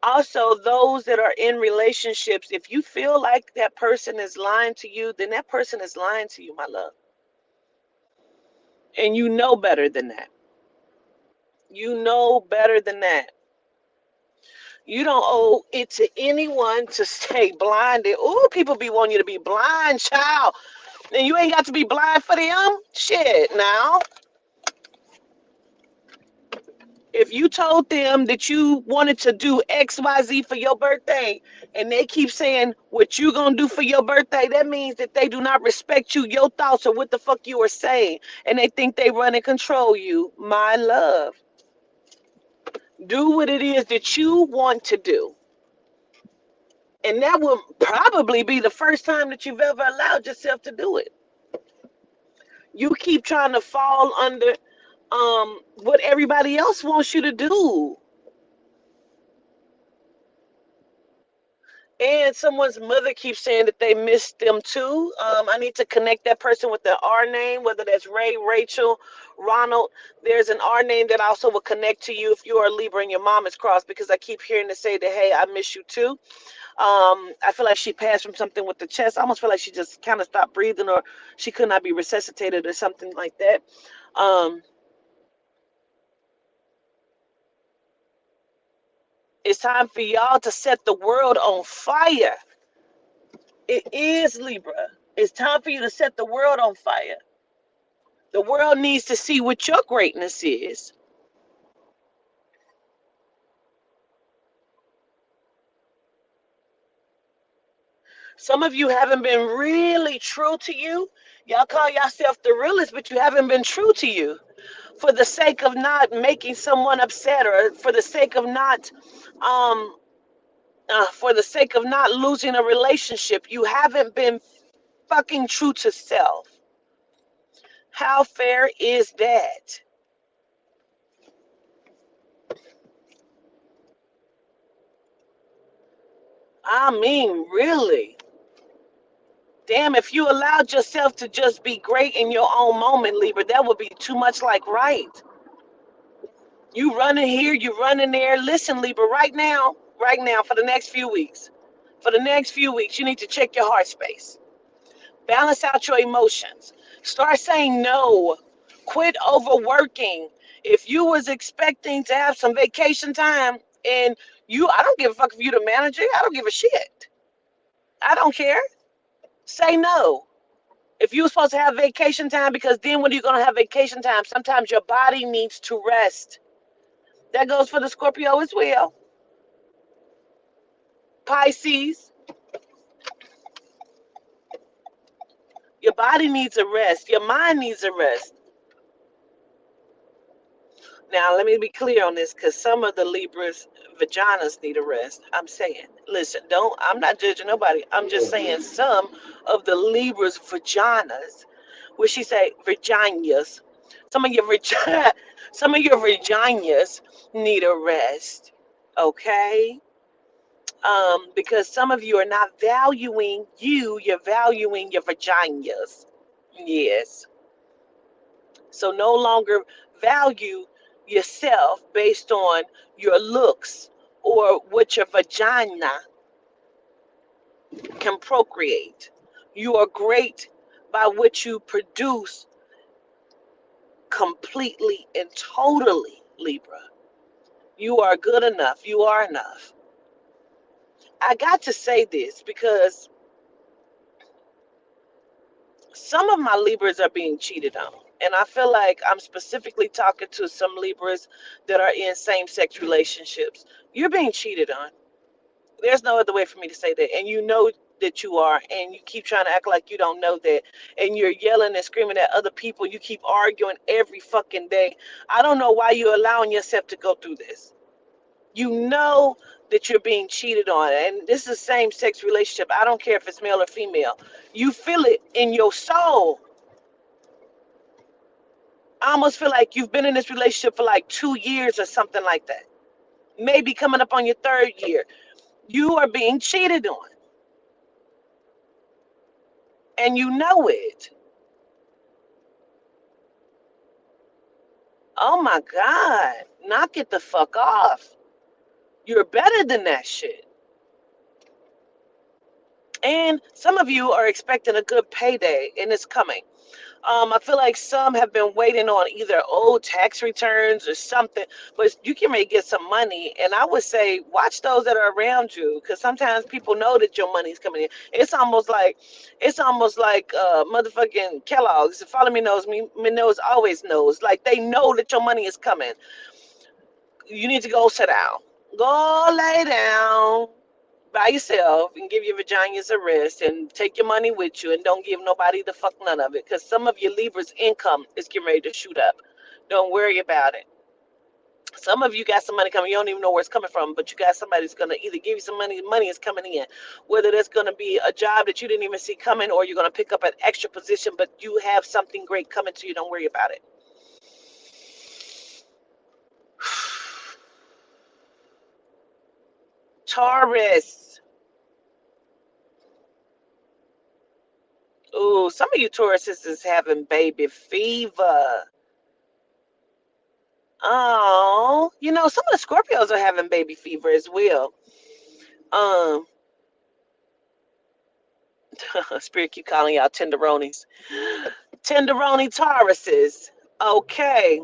Also, those that are in relationships, if you feel like that person is lying to you, then that person is lying to you, my love. And you know better than that. You know better than that. You don't owe it to anyone to stay blinded. Ooh, people be wanting you to be blind, child. And you ain't got to be blind for them. Shit, now. If you told them that you wanted to do XYZ for your birthday and they keep saying what you gonna do for your birthday, that means that they do not respect you, your thoughts, or what the fuck you are saying. And they think they run and control you. My love. Do what it is that you want to do. And that will probably be the first time that you've ever allowed yourself to do it. You keep trying to fall under what everybody else wants you to do. And someone's mother keeps saying that they miss them too. I need to connect that person with the R name, whether that's Ray, Rachel, Ronald. There's an R name that also will connect to you if you are a Libra and your mom is crossed, because I keep hearing to say that, hey, I miss you too. I feel like she passed from something with the chest. I almost feel like she just kind of stopped breathing, or she could not be resuscitated or something like that. Um, it's time for y'all to set the world on fire. It is, Libra. It's time for you to set the world on fire. The world needs to see what your greatness is. Some of you haven't been really true to you. Y'all call yourself the realest, but you haven't been true to you. For the sake of not making someone upset, or for the sake of not um for the sake of not losing a relationship, you haven't been fucking true to self. How fair is that? I mean, really. Damn, if you allowed yourself to just be great in your own moment, Libra, that would be too much like right. You running here, you running there. Listen, Libra, right now, for the next few weeks, you need to check your heart space. Balance out your emotions. Start saying no. Quit overworking. If you was expecting to have some vacation time and I don't give a fuck if you the manager. I don't give a shit. I don't care. Say no. If you were supposed to have vacation time, because then when you're going to have vacation time, sometimes your body needs to rest. That goes for the Scorpio as well. Pisces, your body needs a rest. Your mind needs a rest. Now, let me be clear on this, because some of the Libras' vaginas need a rest. I'm saying, listen, I'm not judging nobody. I'm just saying some of the Libras' vaginas, where she say vaginas, some of your some of your vaginas need a rest, okay? Because some of you are not valuing you're valuing your vaginas. Yes. So no longer value yourself based on your looks or what your vagina can procreate. You are great by what you produce completely and totally, Libra. You are good enough. You are enough. I got to say this because some of my Libras are being cheated on. And I feel like I'm specifically talking to some Libras that are in same-sex relationships. You're being cheated on. There's no other way for me to say that. And you know that you are. And you keep trying to act like you don't know that. And you're yelling and screaming at other people. You keep arguing every fucking day. I don't know why you're allowing yourself to go through this. You know that you're being cheated on. And this is a same-sex relationship. I don't care if it's male or female. You feel it in your soul. I almost feel like you've been in this relationship for like 2 years or something like that. Maybe coming up on your third year. You are being cheated on. And you know it. Oh my God. Knock it the fuck off. You're better than that shit. And some of you are expecting a good payday, and it's coming. I feel like some have been waiting on either old tax returns or something, but you can really get some money. And I would say, watch those that are around you, because sometimes people know that your money's coming in. It's almost like motherfucking Kellogg's. Follow me knows me knows always knows. Like they know that your money is coming. You need to go sit down. Go lay down by yourself and give your vaginas a rest and take your money with you and don't give nobody the fuck none of it, because some of your Libra's income is getting ready to shoot up. Don't worry about it. Some of you got some money coming. You don't even know where it's coming from, but you got somebody that's going to either give you some money. Money is coming in, whether that's going to be a job that you didn't even see coming, or you're going to pick up an extra position, but you have something great coming to you. Don't worry about it. Taurus. Ooh, some of you Tauruses is having baby fever. Oh, some of the Scorpios are having baby fever as well. Um, Spirit keep calling y'all tenderonis. Tenderoni Tauruses. Okay.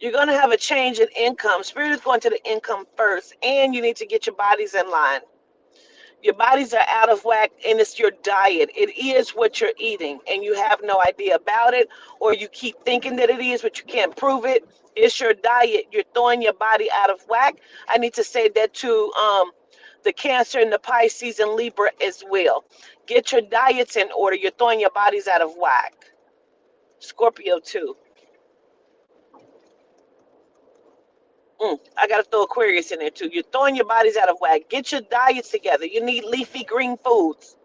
You're going to have a change in income. Spirit is going to the income first, and you need to get your bodies in line. Your bodies are out of whack, and it's your diet. It is what you're eating, and you have no idea about it, or you keep thinking that it is, but you can't prove it. It's your diet. You're throwing your body out of whack. I need to say that to the Cancer and the Pisces and Libra as well. Get your diets in order. You're throwing your bodies out of whack. Scorpio too. I got to throw Aquarius in there too. You're throwing your bodies out of whack. Get your diets together. You need leafy green foods.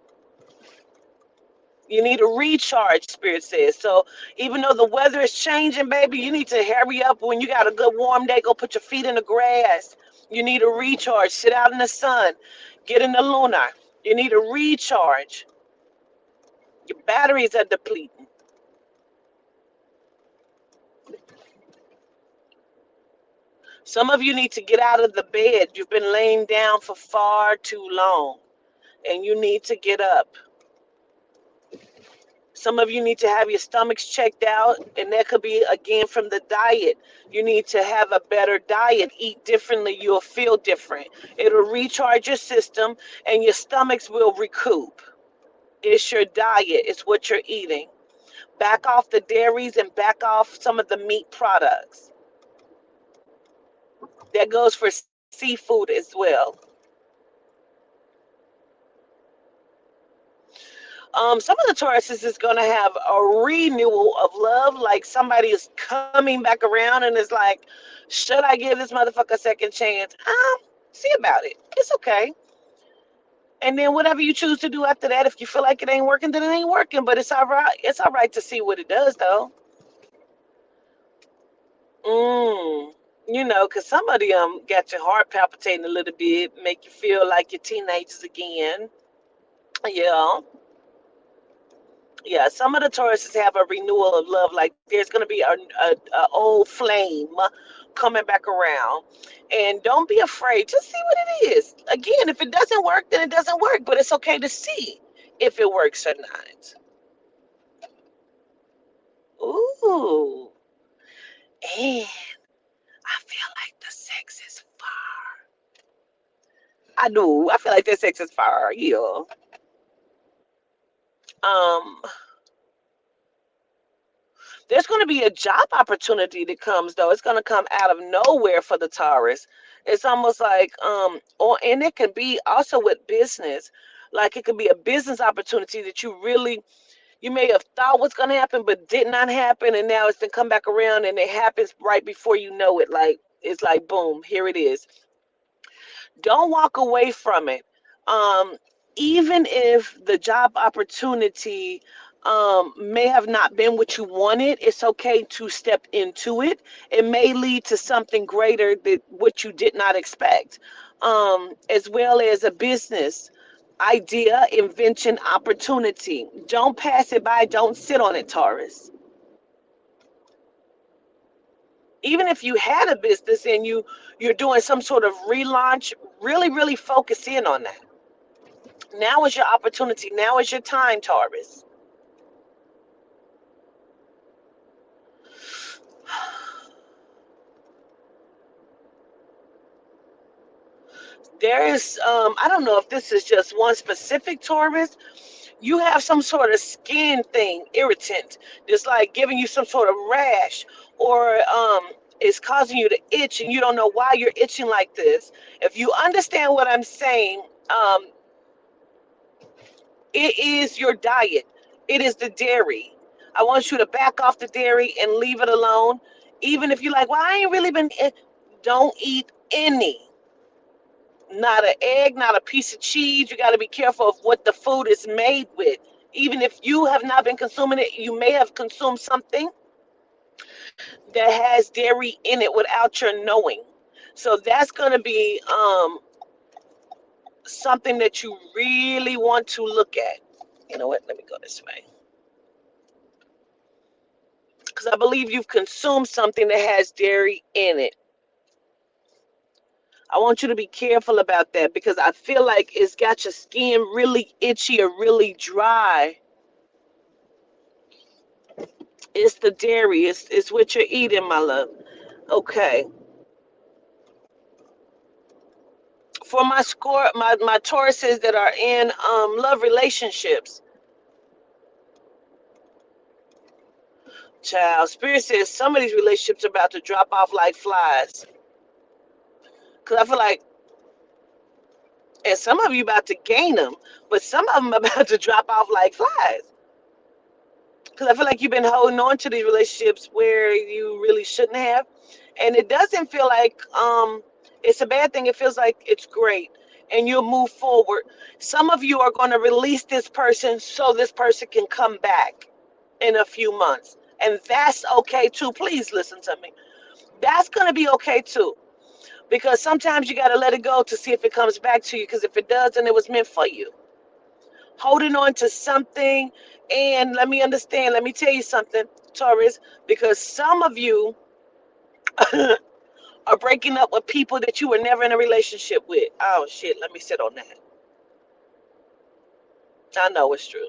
You need a recharge, Spirit says. So even though the weather is changing, baby, you need to hurry up. When you got a good warm day, go put your feet in the grass. You need a recharge. Sit out in the sun. Get in the lunar. You need a recharge. Your batteries are depleting. Some of you need to get out of the bed. You've been laying down for far too long, and you need to get up. Some of you need to have your stomachs checked out, and that could be again from the diet. You need to have a better diet, eat differently, you'll feel different. It'll recharge your system, and your stomachs will recoup. It's your diet, it's what you're eating. Back off the dairies and back off some of the meat products. That goes for seafood as well. Some of the Tauruses is going to have a renewal of love, like somebody is coming back around and is like, should I give this motherfucker a second chance? See about it. It's okay. And then whatever you choose to do after that, if you feel like it ain't working, then it ain't working. But it's all right. It's all right to see what it does, though. Mm. Because some of them got your heart palpitating a little bit, make you feel like you're teenagers again. Yeah. Yeah, some of the Tauruses have a renewal of love. Like there's going to be a old flame coming back around. And don't be afraid. Just see what it is. Again, if it doesn't work, then it doesn't work. But it's okay to see if it works or not. Ooh. And I feel like the sex is fire. I do. I feel like the sex is fire. Yeah. Um, There's going to be a job opportunity that comes though. It's going to come out of nowhere for the Taurus. It's almost like or and it can be also with business. Like it could be a business opportunity that you may have thought was going to happen but did not happen, and now it's going to come back around and it happens right before you know it. Like it's like boom, here it is. Don't walk away from it. Um, Even if the job opportunity may have not been what you wanted, it's okay to step into it. It may lead to something greater that what you did not expect, as well as a business idea, invention, opportunity. Don't pass it by. Don't sit on it, Taurus. Even if you had a business and you're doing some sort of relaunch, really focus in on that. Now is your opportunity. Now is your time, Taurus. There is, I don't know if this is just one specific Taurus. You have some sort of skin thing, irritant, just like giving you some sort of rash, or it's causing you to itch and you don't know why you're itching like this. If you understand what I'm saying, it is your diet. It is the dairy. I want you to back off the dairy and leave it alone. Even if you're like, well, I ain't really been, don't eat any. Not an egg, not a piece of cheese. You got to be careful of what the food is made with. Even if you have not been consuming it, you may have consumed something that has dairy in it without your knowing. So that's going to be something that you really want to look at. You know what? Let me go this way. Because I believe you've consumed something that has dairy in it. I want you to be careful about that because I feel like it's got your skin really itchy or really dry. It's the dairy. It's what you're eating, my love. Okay. For my my Tauruses that are in love relationships, child, Spirit says some of these relationships are about to drop off like flies. Cause I feel like, and some of you about to gain them, but some of them about to drop off like flies. Because I feel like you've been holding on to these relationships where you really shouldn't have, and it doesn't feel like it's a bad thing. It feels like it's great, and you'll move forward. Some of you are going to release this person so this person can come back in a few months, and that's okay too. Please listen to me. That's going to be okay too, because sometimes you got to let it go to see if it comes back to you. Because if it does, then it was meant for you. Holding on to something, and let me tell you something, Taurus, because some of you are breaking up with people that you were never in a relationship with. Oh shit, let me sit on that. I know it's true.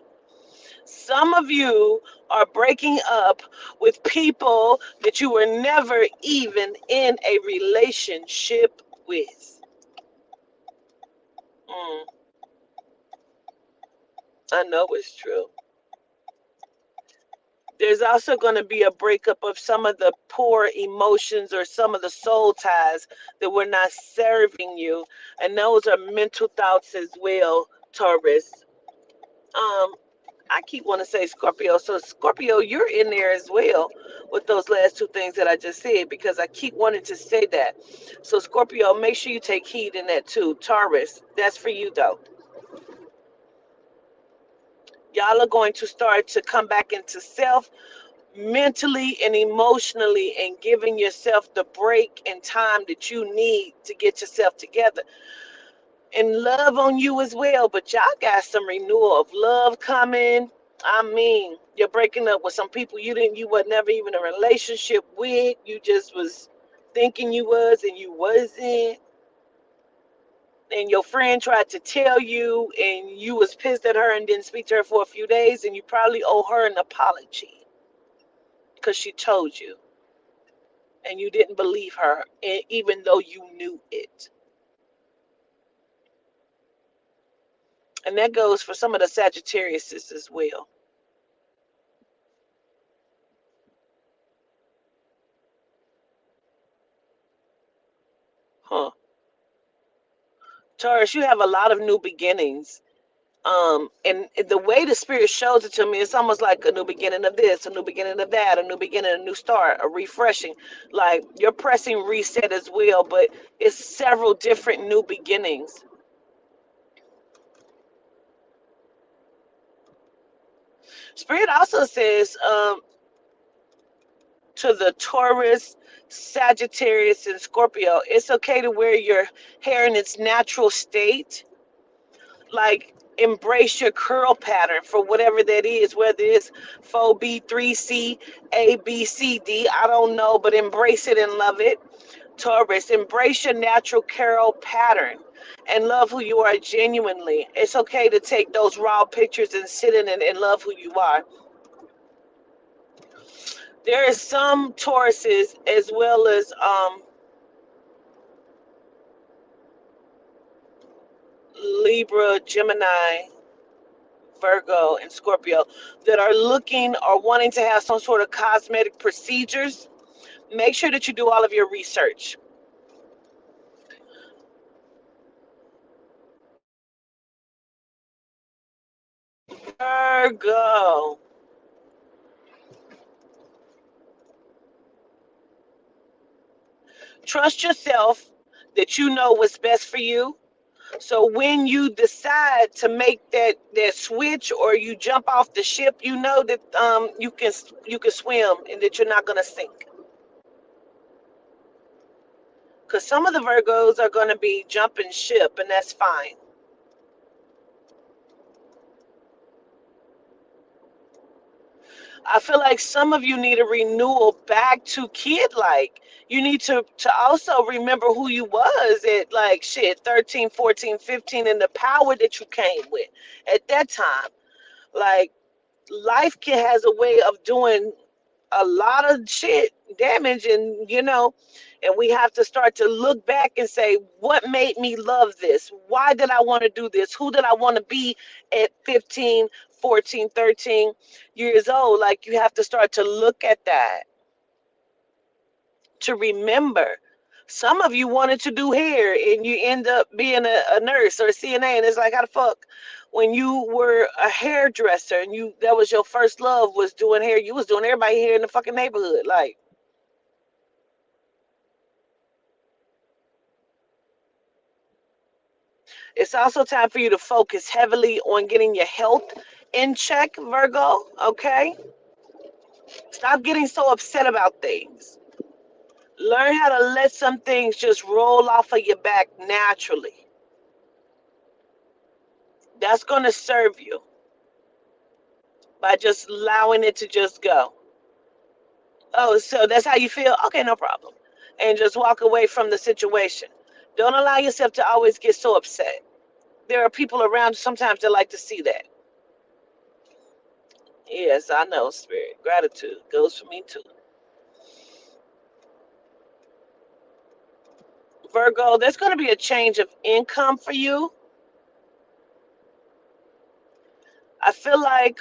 Some of you are breaking up with people that you were never even in a relationship with. Mm, I know it's true. There's also going to be a breakup of some of the poor emotions or some of the soul ties that were not serving you. And those are mental thoughts as well, Taurus. I keep wanting to say Scorpio. So Scorpio, you're in there as well with those last two things that I just said because I keep wanting to say that. So Scorpio, make sure you take heed in that too. Taurus, that's for you though. Y'all are going to start to come back into self mentally and emotionally and giving yourself the break and time that you need to get yourself together and love on you as well. But y'all got some renewal of love coming. I mean, you're breaking up with some people you were never even in a relationship with. You just was thinking you was and you wasn't. And your friend tried to tell you and you was pissed at her and didn't speak to her for a few days, and you probably owe her an apology because she told you and you didn't believe her, even though you knew it. And that goes for some of the Sagittariuses as well. Huh. Taurus, you have a lot of new beginnings. And the way the spirit shows it to me, it's almost like a new beginning of this, a new beginning of that, a new beginning, a new start, a refreshing. Like you're pressing reset as well, but it's several different new beginnings. Spirit also says to the Taurus, Sagittarius, and Scorpio, it's okay to wear your hair in its natural state. Like embrace your curl pattern for whatever that is, whether it's 4B, 3C, A, B, C, D, I don't know, but embrace it and love it. Taurus, embrace your natural Carol pattern and love who you are genuinely. It's okay to take those raw pictures and sit in it and love who you are. There is some Tauruses as well as Libra, Gemini, Virgo, and Scorpio that are looking or wanting to have some sort of cosmetic procedures. Make sure that you do all of your research. Virgo. Trust yourself that you know what's best for you. So when you decide to make that switch or you jump off the ship, you know that you can swim and that you're not gonna sink. Because some of the Virgos are gonna be jumping ship, and that's fine. I feel like some of you need a renewal back to kid like. You need to also remember who you was at like shit 13, 14, 15 and the power that you came with at that time. Like life can has a way of doing a lot of shit damage and we have to start to look back and say what made me love this, why did I want to do this, who did I want to be at 15, 14, 13 years old. Like you have to start to look at that to remember. Some of you wanted to do hair and you end up being a nurse or a CNA, and it's like how the fuck when you were a hairdresser and you that was your first love was doing hair, you was doing everybody hair in the fucking neighborhood. Like it's also time for you to focus heavily on getting your health in check, Virgo. Okay, stop getting so upset about things. Learn how to let some things just roll off of your back naturally. That's going to serve you by just allowing it to just go. Oh, so that's how you feel? Okay, no problem. And just walk away from the situation. Don't allow yourself to always get so upset. There are people around sometimes that like to see that. Yes, I know, Spirit. Gratitude goes for me too. Virgo, there's going to be a change of income for you. I feel like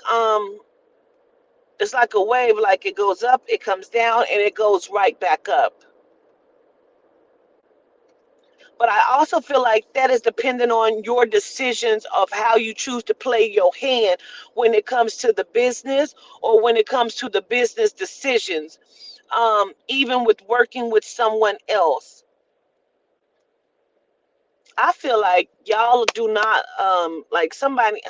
it's like a wave, like it goes up, it comes down, and it goes right back up. But I also feel like that is dependent on your decisions of how you choose to play your hand when it comes to the business or when it comes to the business decisions, even with working with someone else. I feel like y'all do not like somebody.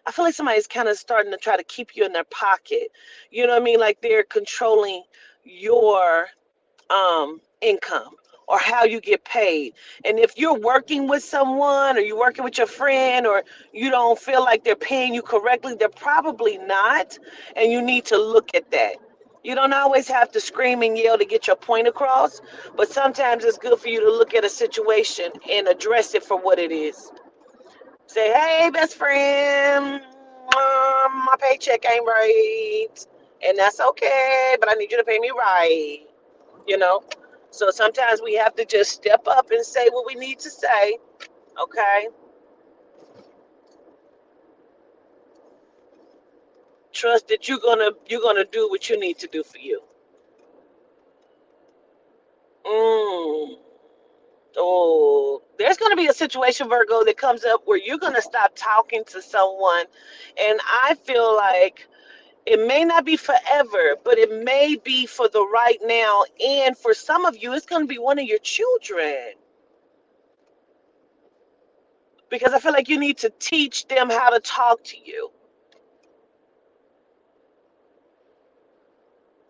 I feel like somebody's kind of starting to try to keep you in their pocket. You know what I mean? Like they're controlling your income or how you get paid. And if you're working with someone or you're working with your friend or you don't feel like they're paying you correctly, they're probably not. And you need to look at that. You don't always have to scream and yell to get your point across, but sometimes it's good for you to look at a situation and address it for what it is. Say, hey, best friend, my paycheck ain't right. And that's okay, but I need you to pay me right. You know? So sometimes we have to just step up and say what we need to say. Okay? Trust that you're gonna do what you need to do for you. Mm. Oh, there's gonna be a situation, Virgo, that comes up where you're gonna stop talking to someone, and I feel like it may not be forever, but it may be for the right now. And for some of you, it's going to be one of your children. Because I feel like you need to teach them how to talk to you.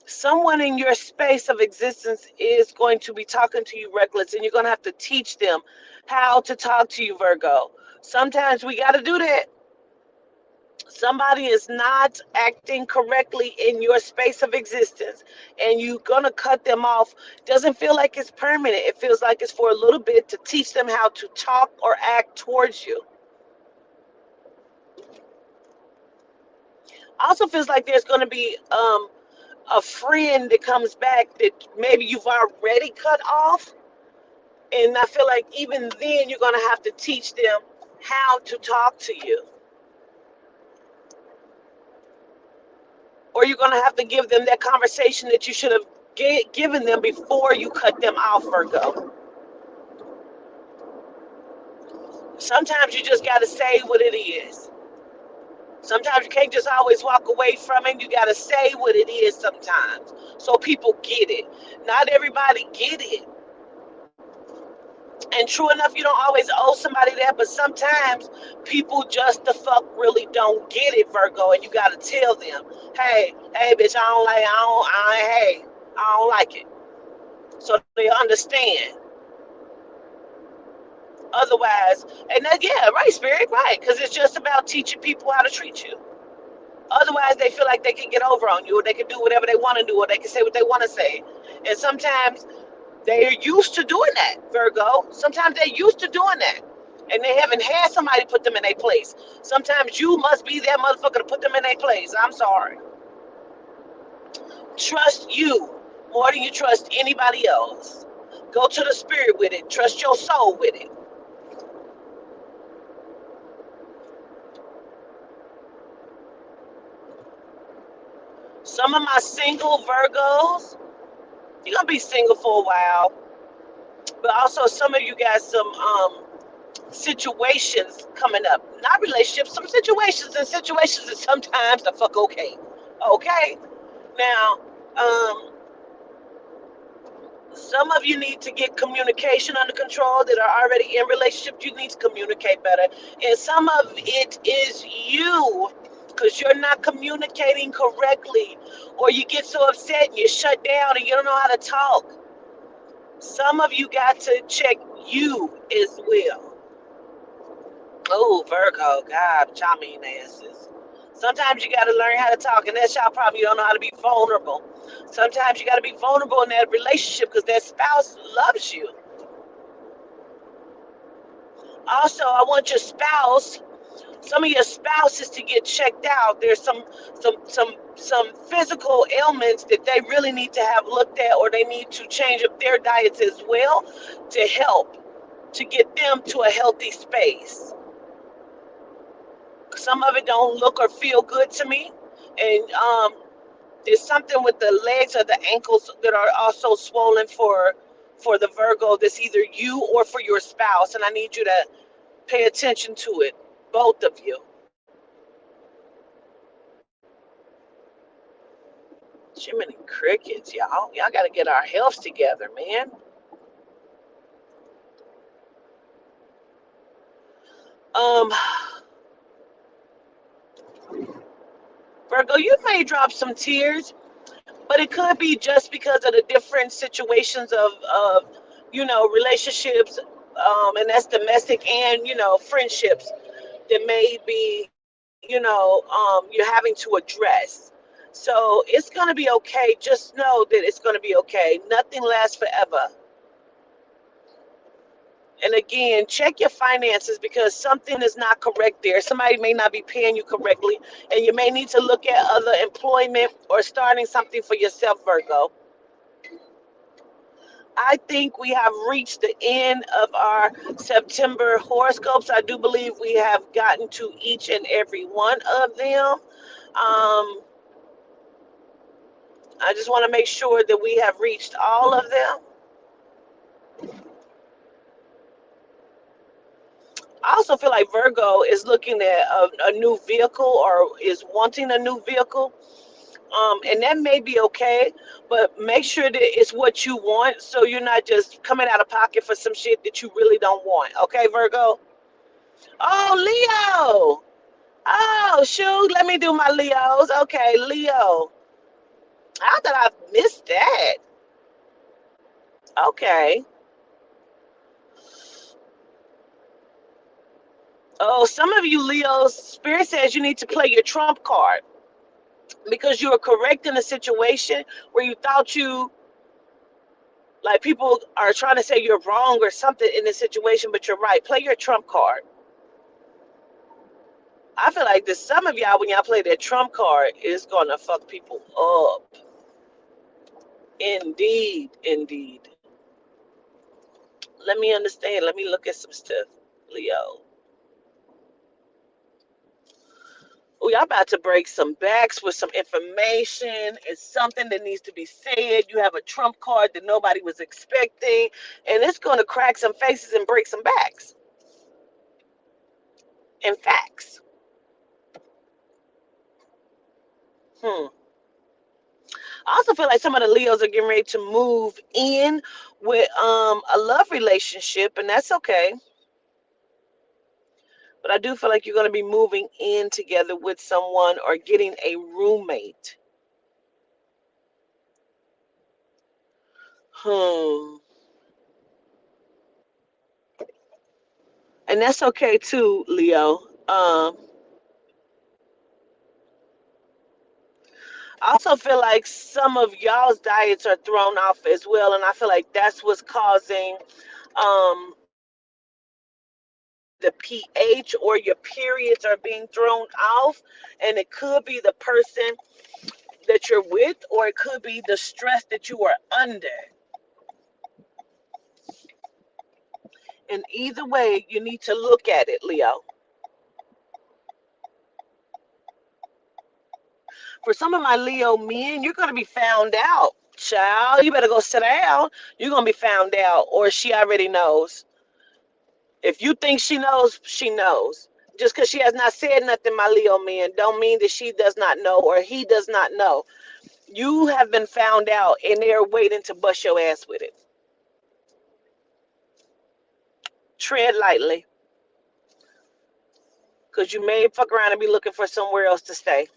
Someone in your space of existence is going to be talking to you reckless, and you're going to have to teach them how to talk to you, Virgo. Sometimes we got to do that. Somebody is not acting correctly in your space of existence, and you're gonna cut them off. Doesn't feel like it's permanent. It feels like it's for a little bit to teach them how to talk or act towards you. Also feels like there's gonna be a friend that comes back that maybe you've already cut off, and I feel like even then you're gonna have to teach them how to talk to you. Or you're going to have to give them that conversation that you should have given them before you cut them off, Virgo. Sometimes you just got to say what it is. Sometimes you can't just always walk away from it. You got to say what it is sometimes so people get it. Not everybody get it. And true enough, you don't always owe somebody that, but sometimes people just the fuck really don't get it, Virgo, and you gotta tell them, hey, bitch, I don't like it. So they understand. Otherwise, and then, yeah, right, Spirit, right, because it's just about teaching people how to treat you. Otherwise, they feel like they can get over on you, or they can do whatever they want to do, or they can say what they want to say. And sometimes they're used to doing that, Virgo. Sometimes they're used to doing that. And they haven't had somebody put them in their place. Sometimes you must be that motherfucker to put them in their place. I'm sorry. Trust you more than you trust anybody else. Go to the spirit with it. Trust your soul with it. Some of my single Virgos, you're going to be single for a while. But also some of you got some situations coming up. Not relationships, some situations, and situations is sometimes the fuck okay. Okay? Now, some of you need to get communication under control that are already in relationships. You need to communicate better. And some of it is you because you're not communicating correctly, or you get so upset and you shut down and you don't know how to talk. Some of you got to check you as well. Oh, Virgo, God, y'all mean asses. Sometimes you got to learn how to talk, and that's y'all problem. You don't know how to be vulnerable. Sometimes you got to be vulnerable in that relationship because that spouse loves you. Also, I want your spouse, some of your spouses to get checked out. There's some physical ailments that they really need to have looked at, or they need to change up their diets as well to help to get them to a healthy space. Some of it don't look or feel good to me, and there's something with the legs or the ankles that are also swollen for the Virgo. That's either you or for your spouse, and I need you to pay attention to it, both of you. Jiminy crickets, y'all got to get our health together, man. Virgo, you may drop some tears, but it could be just because of the different situations of relationships, and that's domestic and friendships that may be you're having to address. So it's gonna be okay. Just know that it's gonna be okay. Nothing lasts forever. And again, check your finances because something is not correct there. Somebody may not be paying you correctly, and you may need to look at other employment or starting something for yourself, Virgo. I think we have reached the end of our September horoscopes. I do believe we have gotten to each and every one of them. I just want to make sure that we have reached all of them. I also feel like Virgo is looking at a new vehicle or is wanting a new vehicle. And that may be okay, but make sure that it's what you want so you're not just coming out of pocket for some shit that you really don't want. Okay, Virgo? Oh, Leo! Oh, shoot, let me do my Leos. Okay, Leo. How did I miss that? Okay. Oh, some of you Leos, Spirit says you need to play your trump card because you were correct in a situation where you thought you, like people are trying to say you're wrong or something in this situation, but you're right. Play your trump card. I feel like this, some of y'all, when y'all play that trump card, is going to fuck people up. Indeed, indeed. Let me understand. Let me look at some stuff, Leo. Oh, y'all about to break some backs with some information. It's something that needs to be said. You have a trump card that nobody was expecting, and it's going to crack some faces and break some backs and facts. Hmm. I also feel like some of the Leos are getting ready to move in with a love relationship, and that's okay. But I do feel like you're going to be moving in together with someone or getting a roommate. Hmm. And that's okay too, Leo. I also feel like some of y'all's diets are thrown off as well, and I feel like that's what's causing um, the pH or your periods are being thrown off, and it could be the person that you're with, or it could be the stress that you are under. And either way, you need to look at it, Leo. For some of my Leo men, you're going to be found out. Child, you better go sit down. You're going to be found out, or she already knows. If you think she knows, she knows. Just because she has not said nothing, my Leo man, don't mean that she does not know or he does not know. You have been found out, and they're waiting to bust your ass with it. Tread lightly, because you may fuck around and be looking for somewhere else to stay.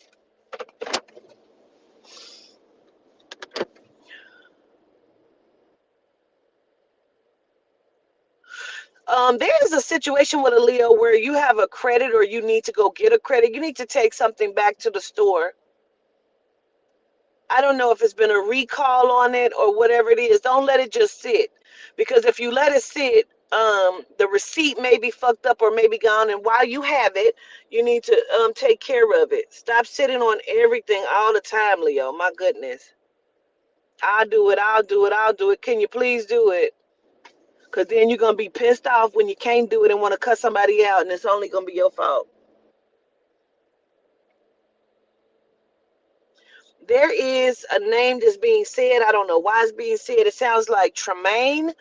There is a situation with a Leo where you have a credit or you need to go get a credit. You need to take something back to the store. I don't know if it's been a recall on it or whatever it is. Don't let it just sit, because if you let it sit, the receipt may be fucked up or maybe gone. And while you have it, you need to take care of it. Stop sitting on everything all the time, Leo. My goodness. I'll do it. I'll do it. I'll do it. Can you please do it? Because then you're going to be pissed off when you can't do it and want to cut somebody out, and it's only going to be your fault. There is a name that's being said. I don't know why it's being said. It sounds like Tremaine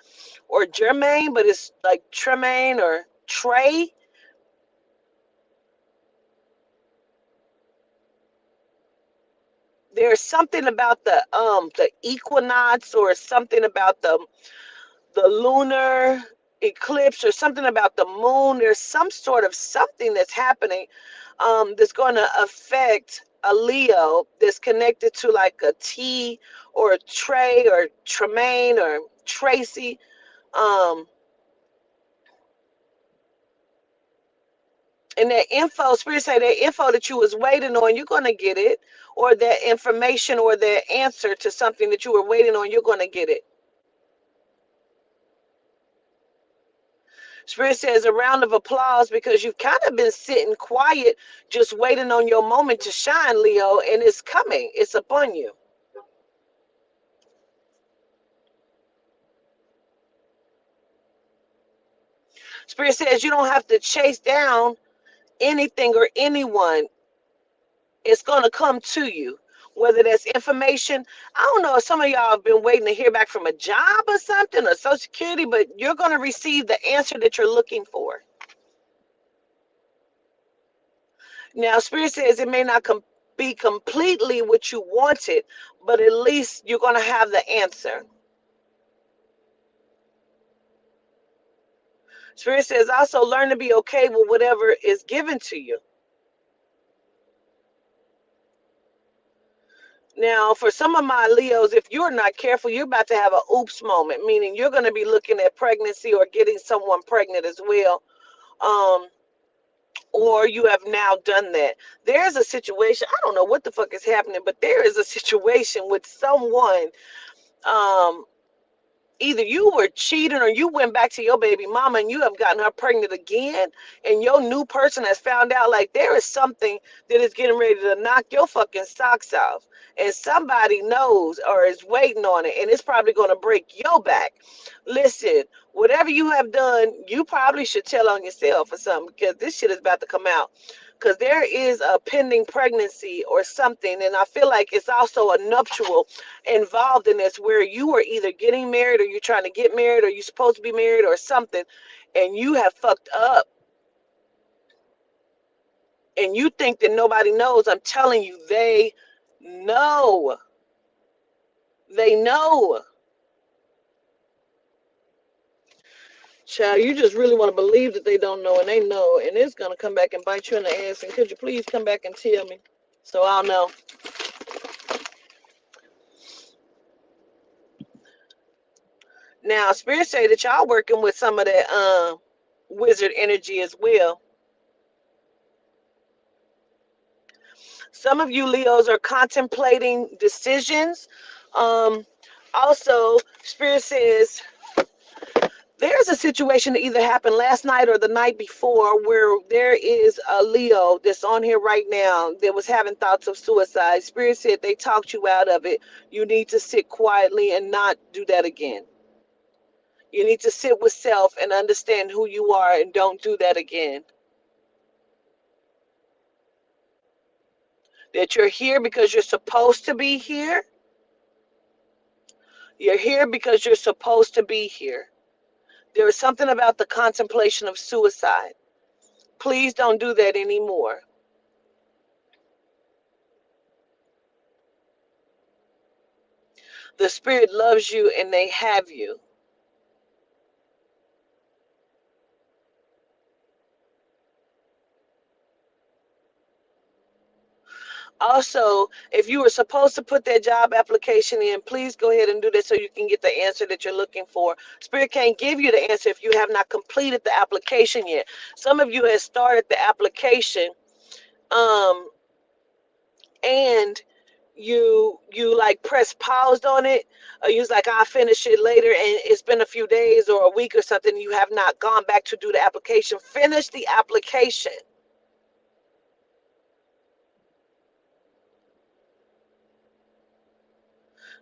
or Germaine, but it's like Tremaine or Trey. There's something about the equinox or something about the lunar eclipse or something about the moon. There's some sort of something that's happening that's going to affect a Leo that's connected to like a T or a Trey or Tremaine or Tracy. Um, and that info, Spirit say that info that you was waiting on, you're going to get it. Or that information or that answer to something that you were waiting on, you're going to get it. Spirit says a round of applause because you've kind of been sitting quiet, just waiting on your moment to shine, Leo, and it's coming. It's upon you. Spirit says you don't have to chase down anything or anyone. It's going to come to you. Whether that's information, I don't know if some of y'all have been waiting to hear back from a job or something or Social Security, but you're going to receive the answer that you're looking for. Now, Spirit says it may not be completely what you wanted, but at least you're going to have the answer. Spirit says also learn to be okay with whatever is given to you. Now, for some of my Leos, if you're not careful, you're about to have an oops moment, meaning you're going to be looking at pregnancy or getting someone pregnant as well. Um, or you have now done that. There's a situation, I don't know what the fuck is happening, but there is a situation with someone, um, either you were cheating or you went back to your baby mama and you have gotten her pregnant again, and your new person has found out like there is something that is getting ready to knock your fucking socks off, and somebody knows or is waiting on it, and it's probably going to break your back. Listen, whatever you have done, you probably should tell on yourself or something, because this shit is about to come out, because there is a pending pregnancy or something, and I feel like it's also a nuptial involved in this, where you are either getting married or you're trying to get married or you're supposed to be married or something, and you have fucked up and you think that nobody knows. I'm telling you, they know. They know. Child, you just really want to believe that they don't know, and they know, and it's going to come back and bite you in the ass. And could you please come back and tell me so I'll know? Now, Spirit say that y'all working with some of that wizard energy as well. Some of you Leos are contemplating decisions. Um, Also, Spirit says there's a situation that either happened last night or the night before where there is a Leo that's on here right now that was having thoughts of suicide. Spirit said they talked you out of it. You need to sit quietly and not do that again. You need to sit with self and understand who you are and don't do that again. That you're here because you're supposed to be here. You're here because you're supposed to be here. There is something about the contemplation of suicide. Please don't do that anymore. The Spirit loves you and they have you. Also, if you were supposed to put that job application in, please go ahead and do that so you can get the answer that you're looking for. Spirit can't give you the answer if you have not completed the application yet. Some of you have started the application, um, and you like press paused on it, or you was like, I'll finish it later, and it's been a few days or a week or something, you have not gone back to do the application. Finish the application.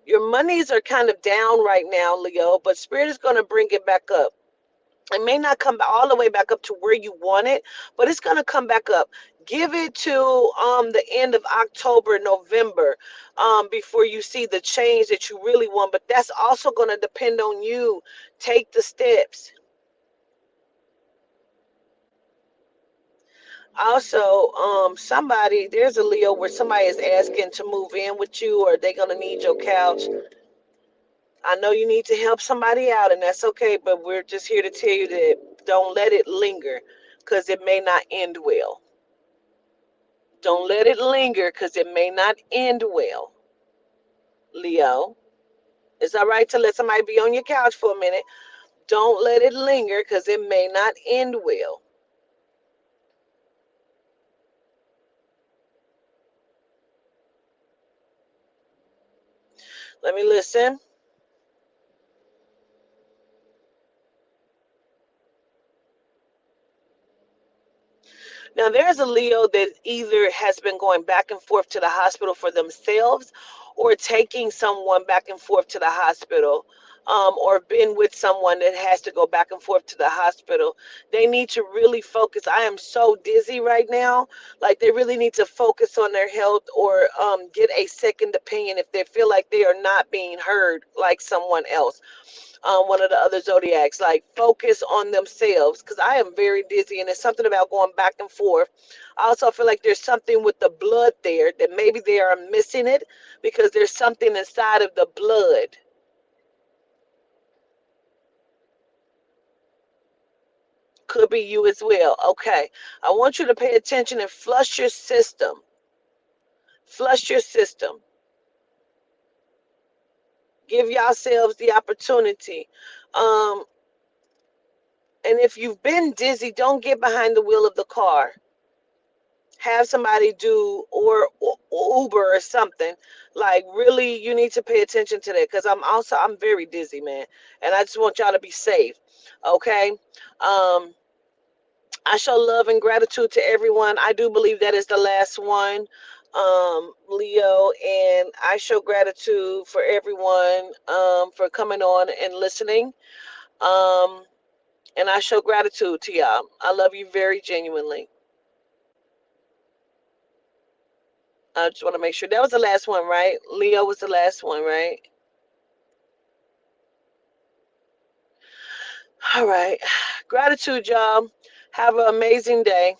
Your monies are kind of down right now, Leo, but Spirit is going to bring it back up. It may not come all the way back up to where you want it, but it's going to come back up. Give it to the end of October, November, before you see the change that you really want. But that's also going to depend on you. Take the steps. Also, there's a Leo where somebody is asking to move in with you, or they're going to need your couch. I know you need to help somebody out, and that's okay, but we're just here to tell you that don't let it linger, because it may not end well. Don't let it linger, because it may not end well, Leo. It's all right to let somebody be on your couch for a minute. Don't let it linger, because it may not end well. Let me listen. Now, there's a Leo that either has been going back and forth to the hospital for themselves, or taking someone back and forth to the hospital, or been with someone that has to go back and forth to the hospital. They need to really focus. I am so dizzy right now. Like, they really need to focus on their health, or get a second opinion if they feel like they are not being heard like someone else. One of the other zodiacs, like, focus on themselves, because I am very dizzy, and it's something about going back and forth. I also feel like there's something with the blood there that maybe they are missing it, because there's something inside of the blood. Could be you as well. Okay, I want you to pay attention and flush your system. Flush your system. Give yourselves the opportunity. um And if you've been dizzy, don't get behind the wheel of the car. have somebody do or Uber or something. Like really, you need to pay attention to that because I'm very dizzy, man, and I just want y'all to be safe. Okay. I show love and gratitude to everyone. I do believe that is the last one, Leo, and I show gratitude for everyone for coming on and listening. Um, and I show gratitude to y'all. I love you very genuinely. I just want to make sure that was the last one, right? Leo was the last one, right? All right. Gratitude, y'all. Have an amazing day.